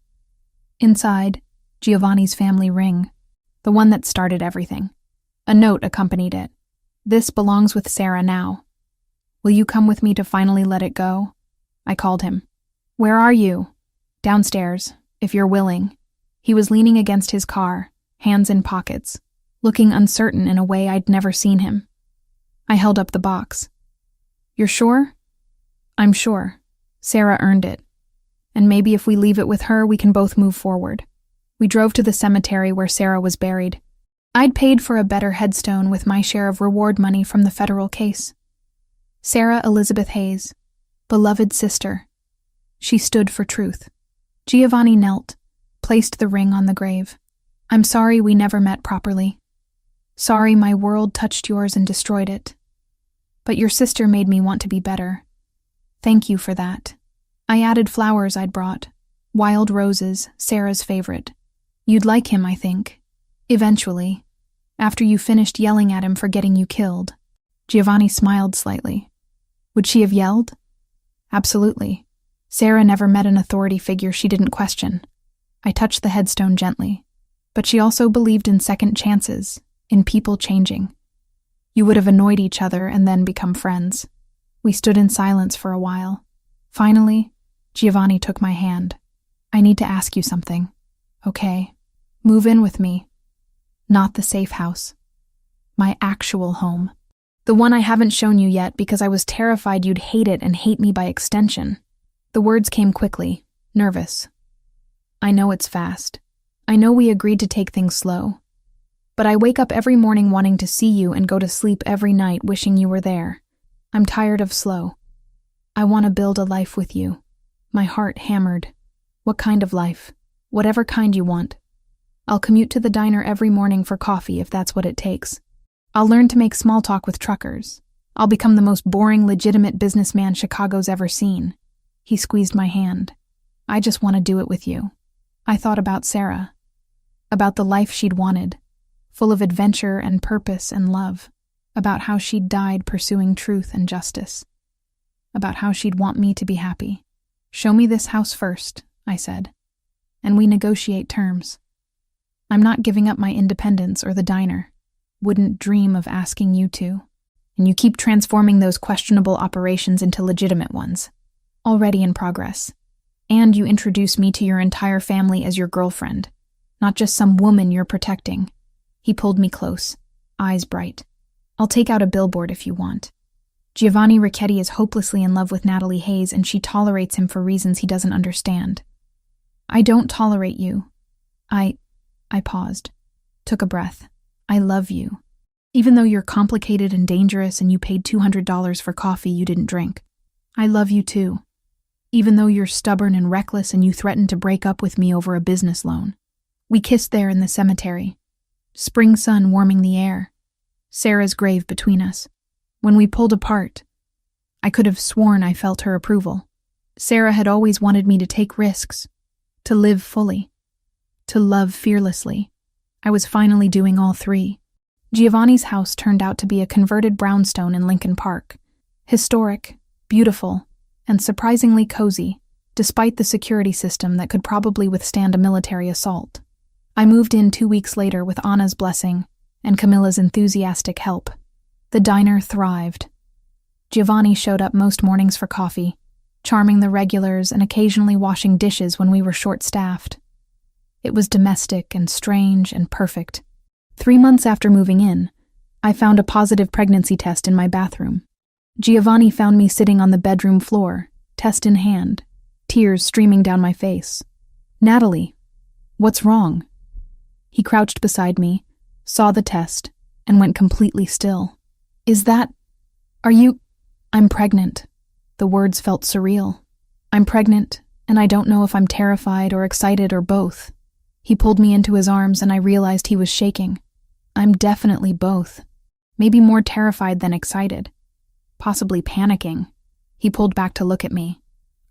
Inside, Giovanni's family ring, the one that started everything. A note accompanied it. "This belongs with Sarah now. Will you come with me to finally let it go?" I called him. "Where are you?" "Downstairs, if you're willing." He was leaning against his car, hands in pockets, looking uncertain in a way I'd never seen him. I held up the box. "You're sure?" "I'm sure. Sarah earned it. And maybe if we leave it with her, we can both move forward." We drove to the cemetery where Sarah was buried. I'd paid for a better headstone with my share of reward money from the federal case. Sarah Elizabeth Hayes, beloved sister. She stood for truth. Giovanni knelt, placed the ring on the grave. "I'm sorry we never met properly. Sorry my world touched yours and destroyed it. But your sister made me want to be better. Thank you for that." I added flowers I'd brought, wild roses, Sarah's favorite. "You'd like him, I think. Eventually, after you finished yelling at him for getting you killed." Giovanni smiled slightly. Would she have yelled? Absolutely. Sarah never met an authority figure she didn't question. I touched the headstone gently. But she also believed in second chances, in people changing. You would have annoyed each other and then become friends. We stood in silence for a while. Finally, Giovanni took my hand. "I need to ask you something." "Okay. Move in with me." Not the safe house. My actual home. The one I haven't shown you yet because I was terrified you'd hate it and hate me by extension. The words came quickly, nervous. I know it's fast. I know we agreed to take things slow. But I wake up every morning wanting to see you and go to sleep every night wishing you were there. I'm tired of slow. I want to build a life with you. My heart hammered. What kind of life? Whatever kind you want. I'll commute to the diner every morning for coffee if that's what it takes. I'll learn to make small talk with truckers. I'll become the most boring, legitimate businessman Chicago's ever seen. He squeezed my hand. I just want to do it with you. I thought about Sarah. About the life she'd wanted. Full of adventure and purpose and love. About how she'd died pursuing truth and justice. About how she'd want me to be happy. Show me this house first, I said. And we negotiate terms. I'm not giving up my independence or the diner. Wouldn't dream of asking you to. And you keep transforming those questionable operations into legitimate ones. Already in progress. And you introduce me to your entire family as your girlfriend. Not just some woman you're protecting. He pulled me close, eyes bright. I'll take out a billboard if you want. Giovanni Ricchetti is hopelessly in love with Natalie Hayes and she tolerates him for reasons he doesn't understand. I don't tolerate you. I paused, took a breath. I love you. Even though you're complicated and dangerous and you paid $200 for coffee you didn't drink. I love you too. Even though you're stubborn and reckless and you threatened to break up with me over a business loan. We kissed there in the cemetery. Spring sun warming the air. Sarah's grave between us. When we pulled apart, I could have sworn I felt her approval. Sarah had always wanted me to take risks, to live fully, to love fearlessly. I was finally doing all three. Giovanni's house turned out to be a converted brownstone in Lincoln Park. Historic, beautiful, and surprisingly cozy, despite the security system that could probably withstand a military assault. I moved in 2 weeks later with Anna's blessing and Camilla's enthusiastic help. The diner thrived. Giovanni showed up most mornings for coffee, charming the regulars and occasionally washing dishes when we were short-staffed. It was domestic and strange and perfect. 3 months after moving in, I found a positive pregnancy test in my bathroom. Giovanni found me sitting on the bedroom floor, test in hand, tears streaming down my face. Natalie, what's wrong? He crouched beside me, saw the test, and went completely still. I'm pregnant. The words felt surreal. I'm pregnant, and I don't know if I'm terrified or excited or both. He pulled me into his arms and I realized he was shaking. I'm definitely both. Maybe more terrified than excited. Possibly panicking. He pulled back to look at me.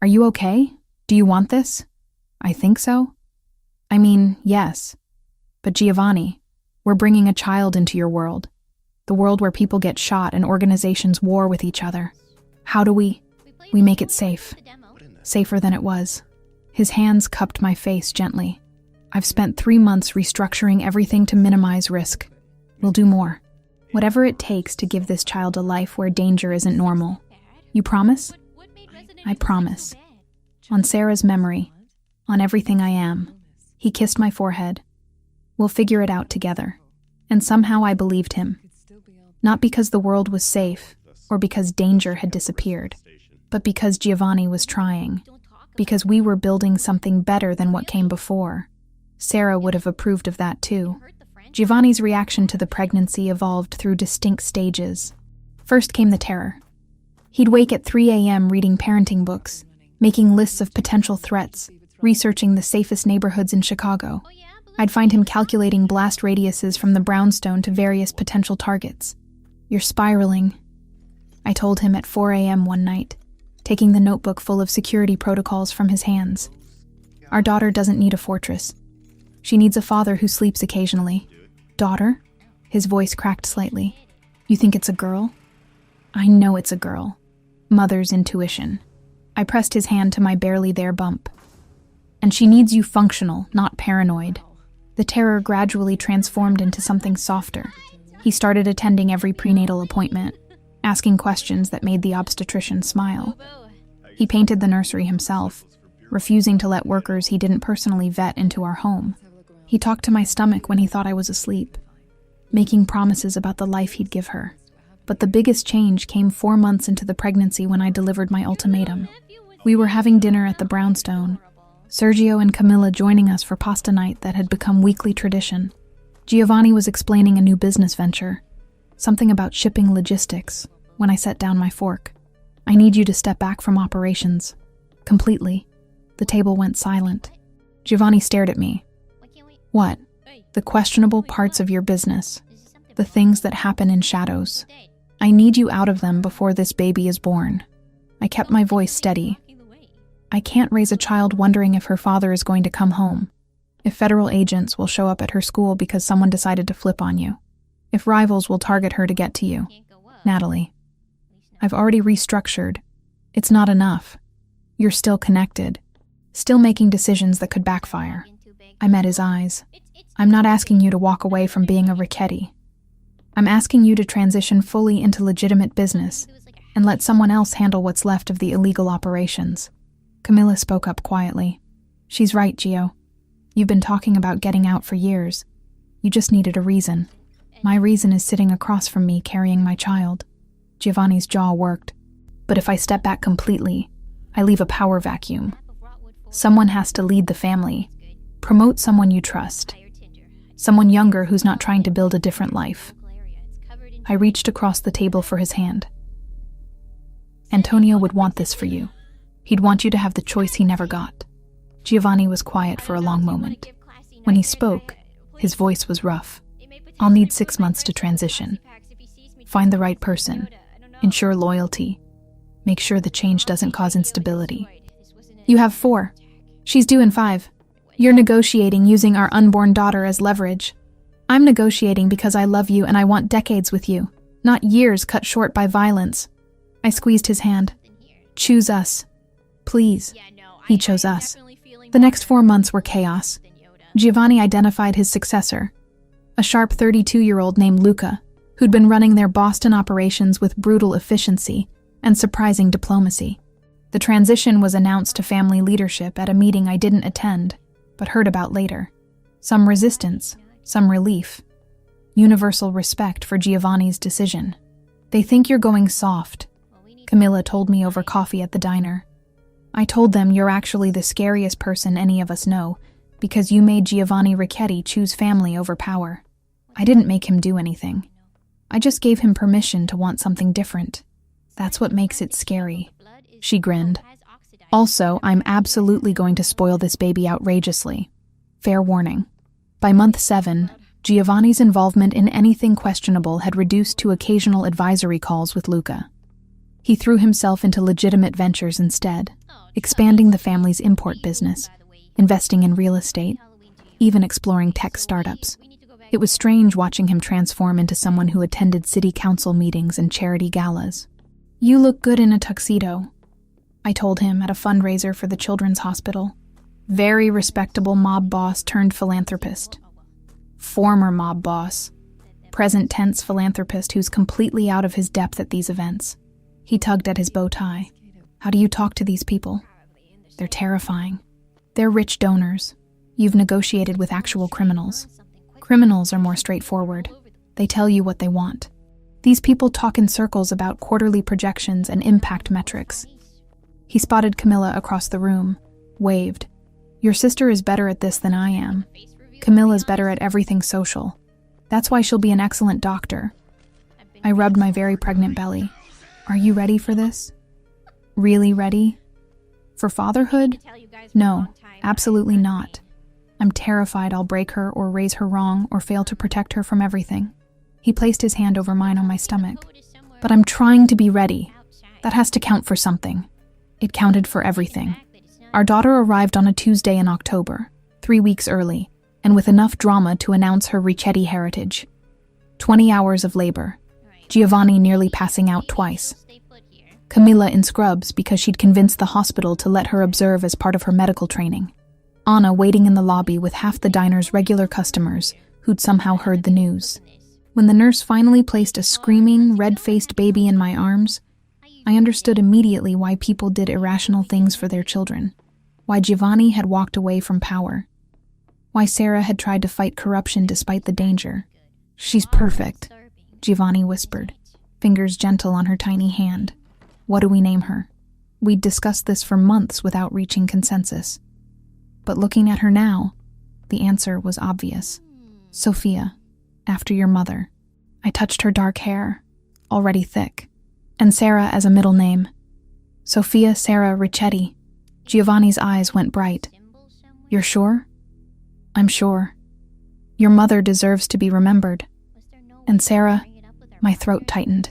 Are you okay? Do you want this? I think so. I mean, yes. But Giovanni, we're bringing a child into your world. The world where people get shot and organizations war with each other. How do we make it safe? Safer than it was. His hands cupped my face gently. I've spent 3 months restructuring everything to minimize risk. We'll do more. Whatever it takes to give this child a life where danger isn't normal. You promise? I promise. On Sarah's memory. On everything I am. He kissed my forehead. We'll figure it out together. And somehow I believed him. Not because the world was safe, or because danger had disappeared, but because Giovanni was trying. Because we were building something better than what came before. Sarah would have approved of that too. Giovanni's reaction to the pregnancy evolved through distinct stages. First came the terror. He'd wake at 3 a.m. reading parenting books, making lists of potential threats, researching the safest neighborhoods in Chicago. I'd find him calculating blast radiuses from the brownstone to various potential targets. You're spiraling, I told him at 4 a.m. one night, taking the notebook full of security protocols from his hands. Our daughter doesn't need a fortress. She needs a father who sleeps occasionally. Daughter? His voice cracked slightly. You think it's a girl? I know it's a girl. Mother's intuition. I pressed his hand to my barely there bump. And she needs you functional, not paranoid. The terror gradually transformed into something softer. He started attending every prenatal appointment, asking questions that made the obstetrician smile. He painted the nursery himself, refusing to let workers he didn't personally vet into our home. He talked to my stomach when he thought I was asleep. making promises about the life he'd give her. But the biggest change came 4 months into the pregnancy when I delivered my ultimatum. We were having dinner at the Brownstone, Sergio and Camilla joining us for pasta night that had become weekly tradition. Giovanni was explaining a new business venture, something about shipping logistics, when I set down my fork. I need you to step back from operations. Completely. The table went silent. Giovanni stared at me. What? The questionable parts of your business. The things that happen in shadows. I need you out of them before this baby is born. I kept my voice steady. I can't raise a child wondering if her father is going to come home. If federal agents will show up at her school because someone decided to flip on you. If rivals will target her to get to you. Natalie. I've already restructured. It's not enough. You're still connected. Still making decisions that could backfire. I met his eyes. I'm not asking you to walk away from being a Richetti. I'm asking you to transition fully into legitimate business and let someone else handle what's left of the illegal operations. Camilla spoke up quietly. She's right, Gio. You've been talking about getting out for years. You just needed a reason. My reason is sitting across from me carrying my child. Giovanni's jaw worked. But if I step back completely, I leave a power vacuum. Someone has to lead the family. Promote someone you trust. Someone younger who's not trying to build a different life. I reached across the table for his hand. Antonio would want this for you. He'd want you to have the choice he never got. Giovanni was quiet for a long moment. When he spoke, his voice was rough. I'll need 6 months to transition. Find the right person. Ensure loyalty. Make sure the change doesn't cause instability. You have 4. She's due in 5. You're negotiating using our unborn daughter as leverage. I'm negotiating because I love you and I want decades with you, not years cut short by violence. I squeezed his hand. Choose us. Please. He chose us. The next 4 months were chaos. Giovanni identified his successor, a sharp 32-year-old named Luca, who'd been running their Boston operations with brutal efficiency and surprising diplomacy. The transition was announced to family leadership at a meeting I didn't attend, but heard about later. Some resistance, some relief. Universal respect for Giovanni's decision. They think you're going soft, Camilla told me over coffee at the diner. I told them you're actually the scariest person any of us know, because you made Giovanni Richetti choose family over power. I didn't make him do anything. I just gave him permission to want something different. That's what makes it scary. She grinned. Also, I'm absolutely going to spoil this baby outrageously. Fair warning. By month 7, Giovanni's involvement in anything questionable had reduced to occasional advisory calls with Luca. He threw himself into legitimate ventures instead, expanding the family's import business, investing in real estate, even exploring tech startups. It was strange watching him transform into someone who attended city council meetings and charity galas. You look good in a tuxedo, I told him at a fundraiser for the children's hospital. Very respectable mob boss turned philanthropist. Former mob boss. Present tense philanthropist who's completely out of his depth at these events. He tugged at his bow tie. How do you talk to these people? They're terrifying. They're rich donors. You've negotiated with actual criminals. Criminals are more straightforward. They tell you what they want. These people talk in circles about quarterly projections and impact metrics. He spotted Camilla across the room, waved. Your sister is better at this than I am. Camilla's better at everything social. That's why she'll be an excellent doctor. I rubbed my very pregnant belly. Are you ready for this? Really ready? For fatherhood? No, absolutely not. I'm terrified I'll break her or raise her wrong or fail to protect her from everything. He placed his hand over mine on my stomach. But I'm trying to be ready. That has to count for something. It counted for everything. Our daughter arrived on a Tuesday in October, 3 weeks early, and with enough drama to announce her Richetti heritage. 20 hours of labor. Giovanni nearly passing out twice. Camilla in scrubs because she'd convinced the hospital to let her observe as part of her medical training. Anna waiting in the lobby with half the diner's regular customers who'd somehow heard the news. When the nurse finally placed a screaming, red-faced baby in my arms, I understood immediately why people did irrational things for their children, why Giovanni had walked away from power, why Sarah had tried to fight corruption despite the danger. She's perfect, Giovanni whispered, fingers gentle on her tiny hand. What do we name her? We'd discussed this for months without reaching consensus. But looking at her now, the answer was obvious. Sophia, after your mother. I touched her dark hair, already thick, and Sarah as a middle name. Sophia Sarah Ricchetti. Giovanni's eyes went bright. You're sure? I'm sure. Your mother deserves to be remembered. And Sarah, my throat tightened.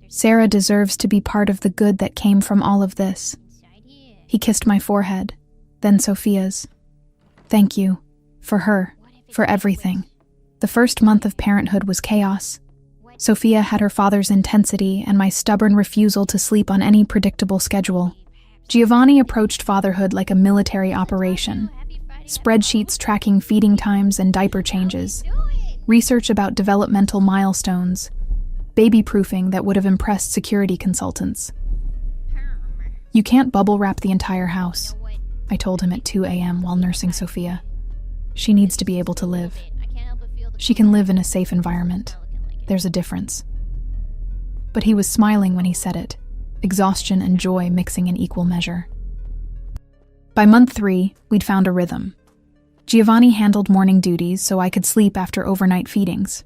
Sarah deserves to be part of the good that came from all of this. He kissed my forehead, then Sophia's. Thank you. For her. For everything. The first month of parenthood was chaos. Sophia had her father's intensity and my stubborn refusal to sleep on any predictable schedule. Giovanni approached fatherhood like a military operation. Spreadsheets tracking feeding times and diaper changes. Research about developmental milestones. Baby-proofing that would have impressed security consultants. You can't bubble wrap the entire house, I told him at 2 a.m. while nursing Sophia. She needs to be able to live. She can live in a safe environment. There's a difference. But he was smiling when he said it, exhaustion and joy mixing in equal measure. By month 3, we'd found a rhythm. Giovanni handled morning duties so I could sleep after overnight feedings.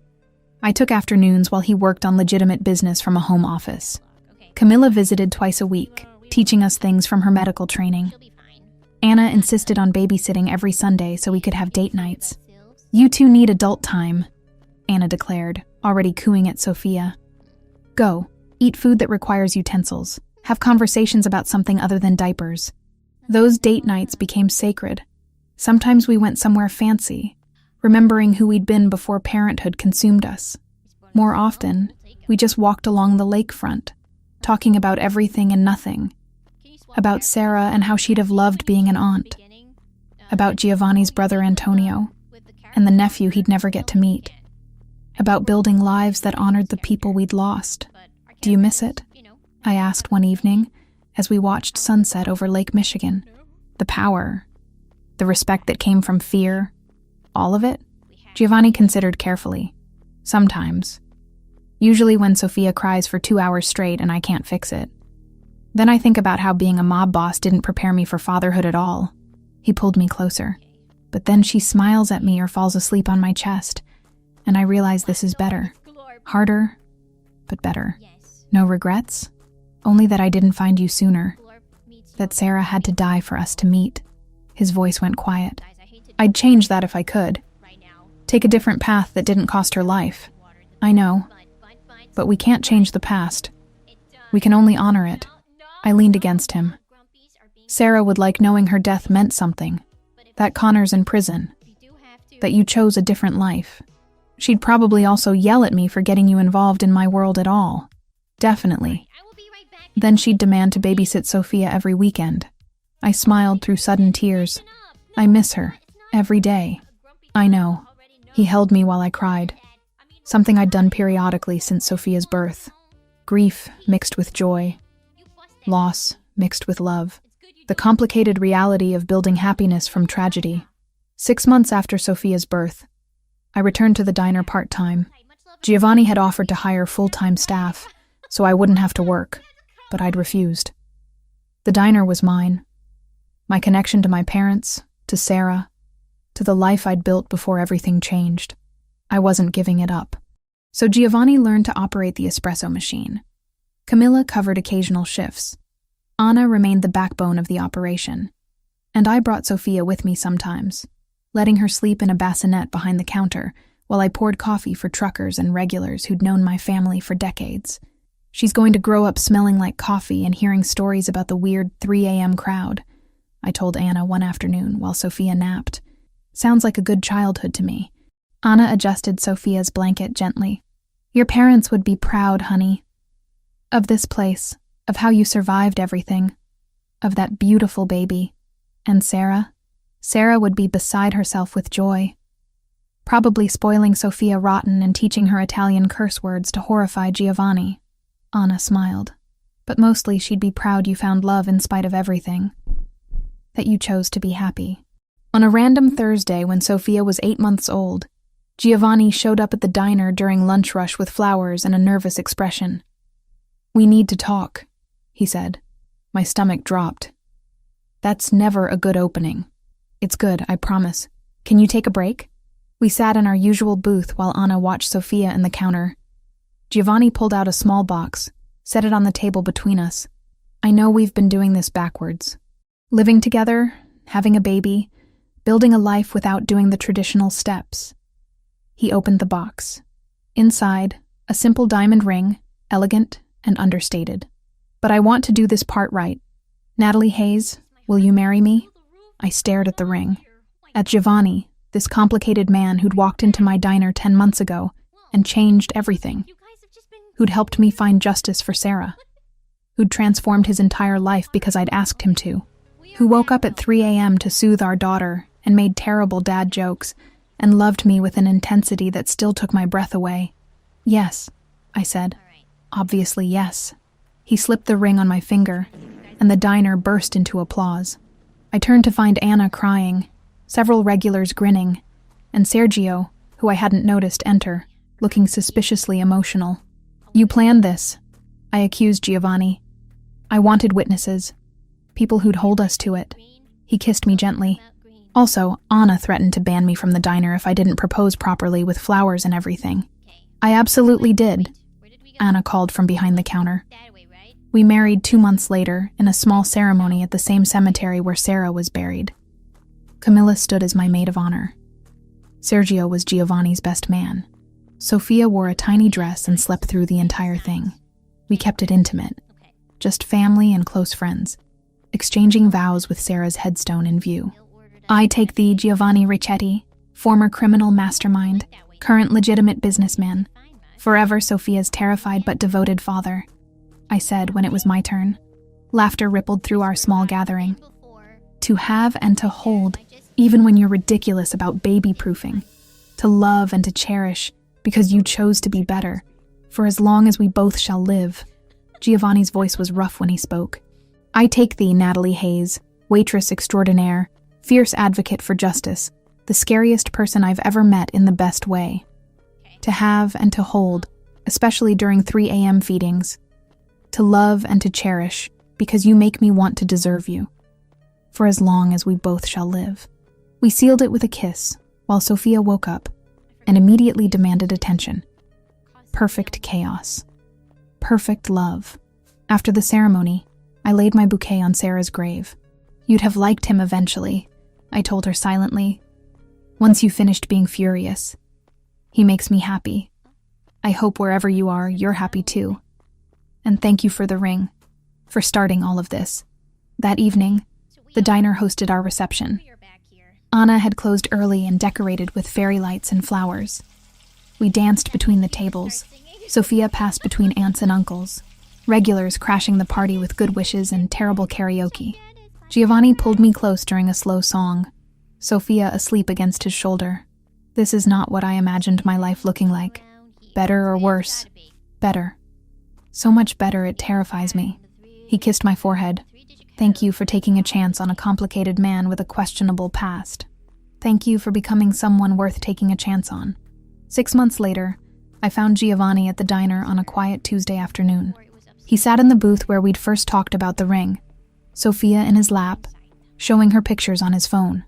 I took afternoons while he worked on legitimate business from a home office. Camilla visited twice a week, teaching us things from her medical training. Anna insisted on babysitting every Sunday so we could have date nights. You two need adult time, Anna declared, already cooing at Sophia. Go, eat food that requires utensils. Have conversations about something other than diapers. Those date nights became sacred. Sometimes we went somewhere fancy, remembering who we'd been before parenthood consumed us. More often, we just walked along the lakefront, talking about everything and nothing. About Sarah and how she'd have loved being an aunt. About Giovanni's brother Antonio, and the nephew he'd never get to meet. About building lives that honored the people we'd lost. Do you miss it? I asked one evening, as we watched sunset over Lake Michigan. The power, the respect that came from fear, all of it? Giovanni considered carefully. Sometimes. Usually when Sophia cries for 2 hours straight and I can't fix it. Then I think about how being a mob boss didn't prepare me for fatherhood at all. He pulled me closer. But then she smiles at me or falls asleep on my chest, and I realize this is better. Harder, but better. No regrets? Only that I didn't find you sooner. That Sarah had to die for us to meet. His voice went quiet. I'd change that if I could. Take a different path that didn't cost her life. I know. But we can't change the past. We can only honor it. I leaned against him. Sarah would like knowing her death meant something. That Connor's in prison. That you chose a different life. She'd probably also yell at me for getting you involved in my world at all. Definitely. Then she'd demand to babysit Sophia every weekend. I smiled through sudden tears. I miss her. Every day. I know. He held me while I cried. Something I'd done periodically since Sophia's birth. Grief mixed with joy. Loss mixed with love. The complicated reality of building happiness from tragedy. 6 months after Sophia's birth, I returned to the diner part-time. Giovanni had offered to hire full-time staff, so I wouldn't have to work, but I'd refused. The diner was mine. My connection to my parents, to Sarah, to the life I'd built before everything changed. I wasn't giving it up. So Giovanni learned to operate the espresso machine. Camilla covered occasional shifts. Anna remained the backbone of the operation. And I brought Sophia with me sometimes, letting her sleep in a bassinet behind the counter while I poured coffee for truckers and regulars who'd known my family for decades. She's going to grow up smelling like coffee and hearing stories about the weird 3 a.m. crowd, I told Anna one afternoon while Sophia napped. Sounds like a good childhood to me. Anna adjusted Sophia's blanket gently. Your parents would be proud, honey. Of this place, of how you survived everything, of that beautiful baby. And Sarah? Sarah would be beside herself with joy. Probably spoiling Sophia rotten and teaching her Italian curse words to horrify Giovanni. Anna smiled. But mostly she'd be proud you found love in spite of everything. That you chose to be happy. On a random Thursday when Sophia was 8 months old, Giovanni showed up at the diner during lunch rush with flowers and a nervous expression. "We need to talk," he said. My stomach dropped. "That's never a good opening." "It's good, I promise. Can you take a break?" We sat in our usual booth while Anna watched Sophia in the counter. Giovanni pulled out a small box, set it on the table between us. "I know we've been doing this backwards. Living together, having a baby, building a life without doing the traditional steps." He opened the box. Inside, a simple diamond ring, elegant and understated. "But I want to do this part right. Natalie Hayes, will you marry me?" I stared at the ring. At Giovanni, this complicated man who'd walked into my diner 10 months ago and changed everything. Who'd helped me find justice for Sarah. Who'd transformed his entire life because I'd asked him to. Who woke up at 3 a.m. to soothe our daughter and made terrible dad jokes and loved me with an intensity that still took my breath away. "Yes," I said. "Obviously yes." He slipped the ring on my finger, and the diner burst into applause. I turned to find Anna crying, several regulars grinning, and Sergio, who I hadn't noticed, enter, looking suspiciously emotional. "You planned this," I accused Giovanni. "I wanted witnesses, people who'd hold us to it." He kissed me gently. "Also, Anna threatened to ban me from the diner if I didn't propose properly with flowers and everything." "I absolutely did," Anna called from behind the counter. We married 2 months later in a small ceremony at the same cemetery where Sarah was buried. Camilla stood as my maid of honor. Sergio was Giovanni's best man. Sophia wore a tiny dress and slept through the entire thing. We kept it intimate, just family and close friends, exchanging vows with Sarah's headstone in view. "I take thee, Giovanni Ricchetti, former criminal mastermind, current legitimate businessman, forever Sophia's terrified but devoted father," I said when it was my turn. Laughter rippled through our small gathering. "To have and to hold, even when you're ridiculous about baby-proofing. To love and to cherish, because you chose to be better, for as long as we both shall live." Giovanni's voice was rough when he spoke. "I take thee, Natalie Hayes, waitress extraordinaire, fierce advocate for justice, the scariest person I've ever met in the best way. To have and to hold, especially during 3 a.m. feedings. To love and to cherish, because you make me want to deserve you. For as long as we both shall live." We sealed it with a kiss, while Sophia woke up and immediately demanded attention. Perfect chaos. Perfect love. After the ceremony, I laid my bouquet on Sarah's grave. "You'd have liked him eventually," I told her silently. "Once you finished being furious. He makes me happy. I hope wherever you are, you're happy too. And thank you for the ring, for starting all of this." That evening, the diner hosted our reception. Anna had closed early and decorated with fairy lights and flowers. We danced between the tables. Sophia passed between aunts and uncles, regulars crashing the party with good wishes and terrible karaoke. Giovanni pulled me close during a slow song, Sophia asleep against his shoulder. This is not what I imagined my life looking like. Better or worse? Better. So much better it terrifies me. He kissed my forehead. "Thank you for taking a chance on a complicated man with a questionable past. Thank you for becoming someone worth taking a chance on." 6 months later, I found Giovanni at the diner on a quiet Tuesday afternoon. He sat in the booth where we'd first talked about the ring, Sophia in his lap, showing her pictures on his phone.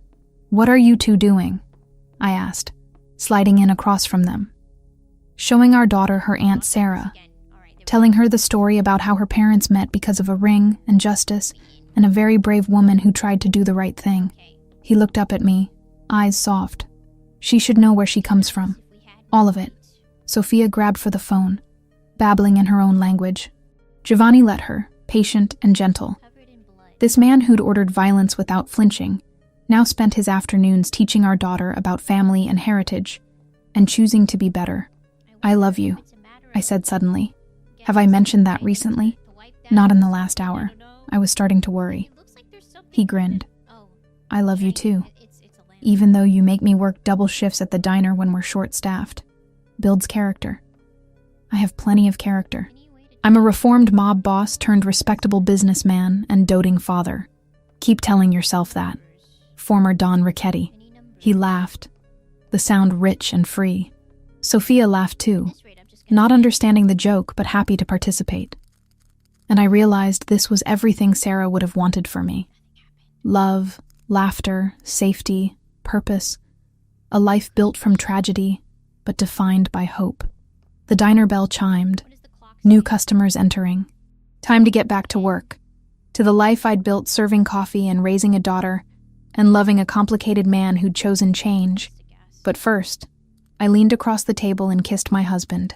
"What are you two doing?" I asked, sliding in across from them. "Showing our daughter her Aunt Sarah, telling her the story about how her parents met because of a ring and justice and a very brave woman who tried to do the right thing." He looked up at me, eyes soft. "She should know where she comes from. All of it." Sophia grabbed for the phone, babbling in her own language. Giovanni let her, patient and gentle. This man who'd ordered violence without flinching now spent his afternoons teaching our daughter about family and heritage, and choosing to be better. "I love you," I said suddenly. Have I mentioned that recently? Not in the last hour. I was starting to worry. He grinned. "I love you too. Even though you make me work double shifts at the diner when we're short-staffed. Builds character. I have plenty of character. I'm a reformed mob boss turned respectable businessman and doting father. Keep telling yourself that. Former Don Ricchetti." He laughed. The the sound rich and free. Sophia laughed too, not understanding the joke but happy to participate. And I realized this was everything Sarah would have wanted for me. Love, laughter, safety, purpose, a life built from tragedy, but defined by hope. The diner bell chimed, new customers entering. Time to get back to work, to the life I'd built serving coffee and raising a daughter, and loving a complicated man who'd chosen change. But first, I leaned across the table and kissed my husband.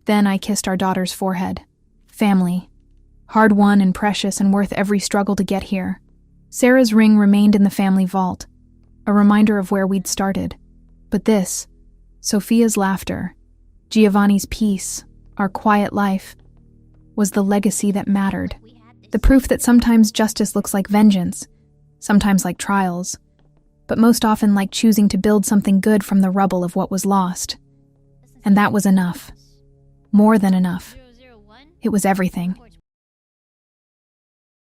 Then I kissed our daughter's forehead. Family. Hard-won and precious and worth every struggle to get here. Sarah's ring remained in the family vault, a reminder of where we'd started. But this, Sophia's laughter, Giovanni's peace, our quiet life, was the legacy that mattered. The proof that sometimes justice looks like vengeance, sometimes like trials, but most often like choosing to build something good from the rubble of what was lost. And that was enough. More than enough. It was everything.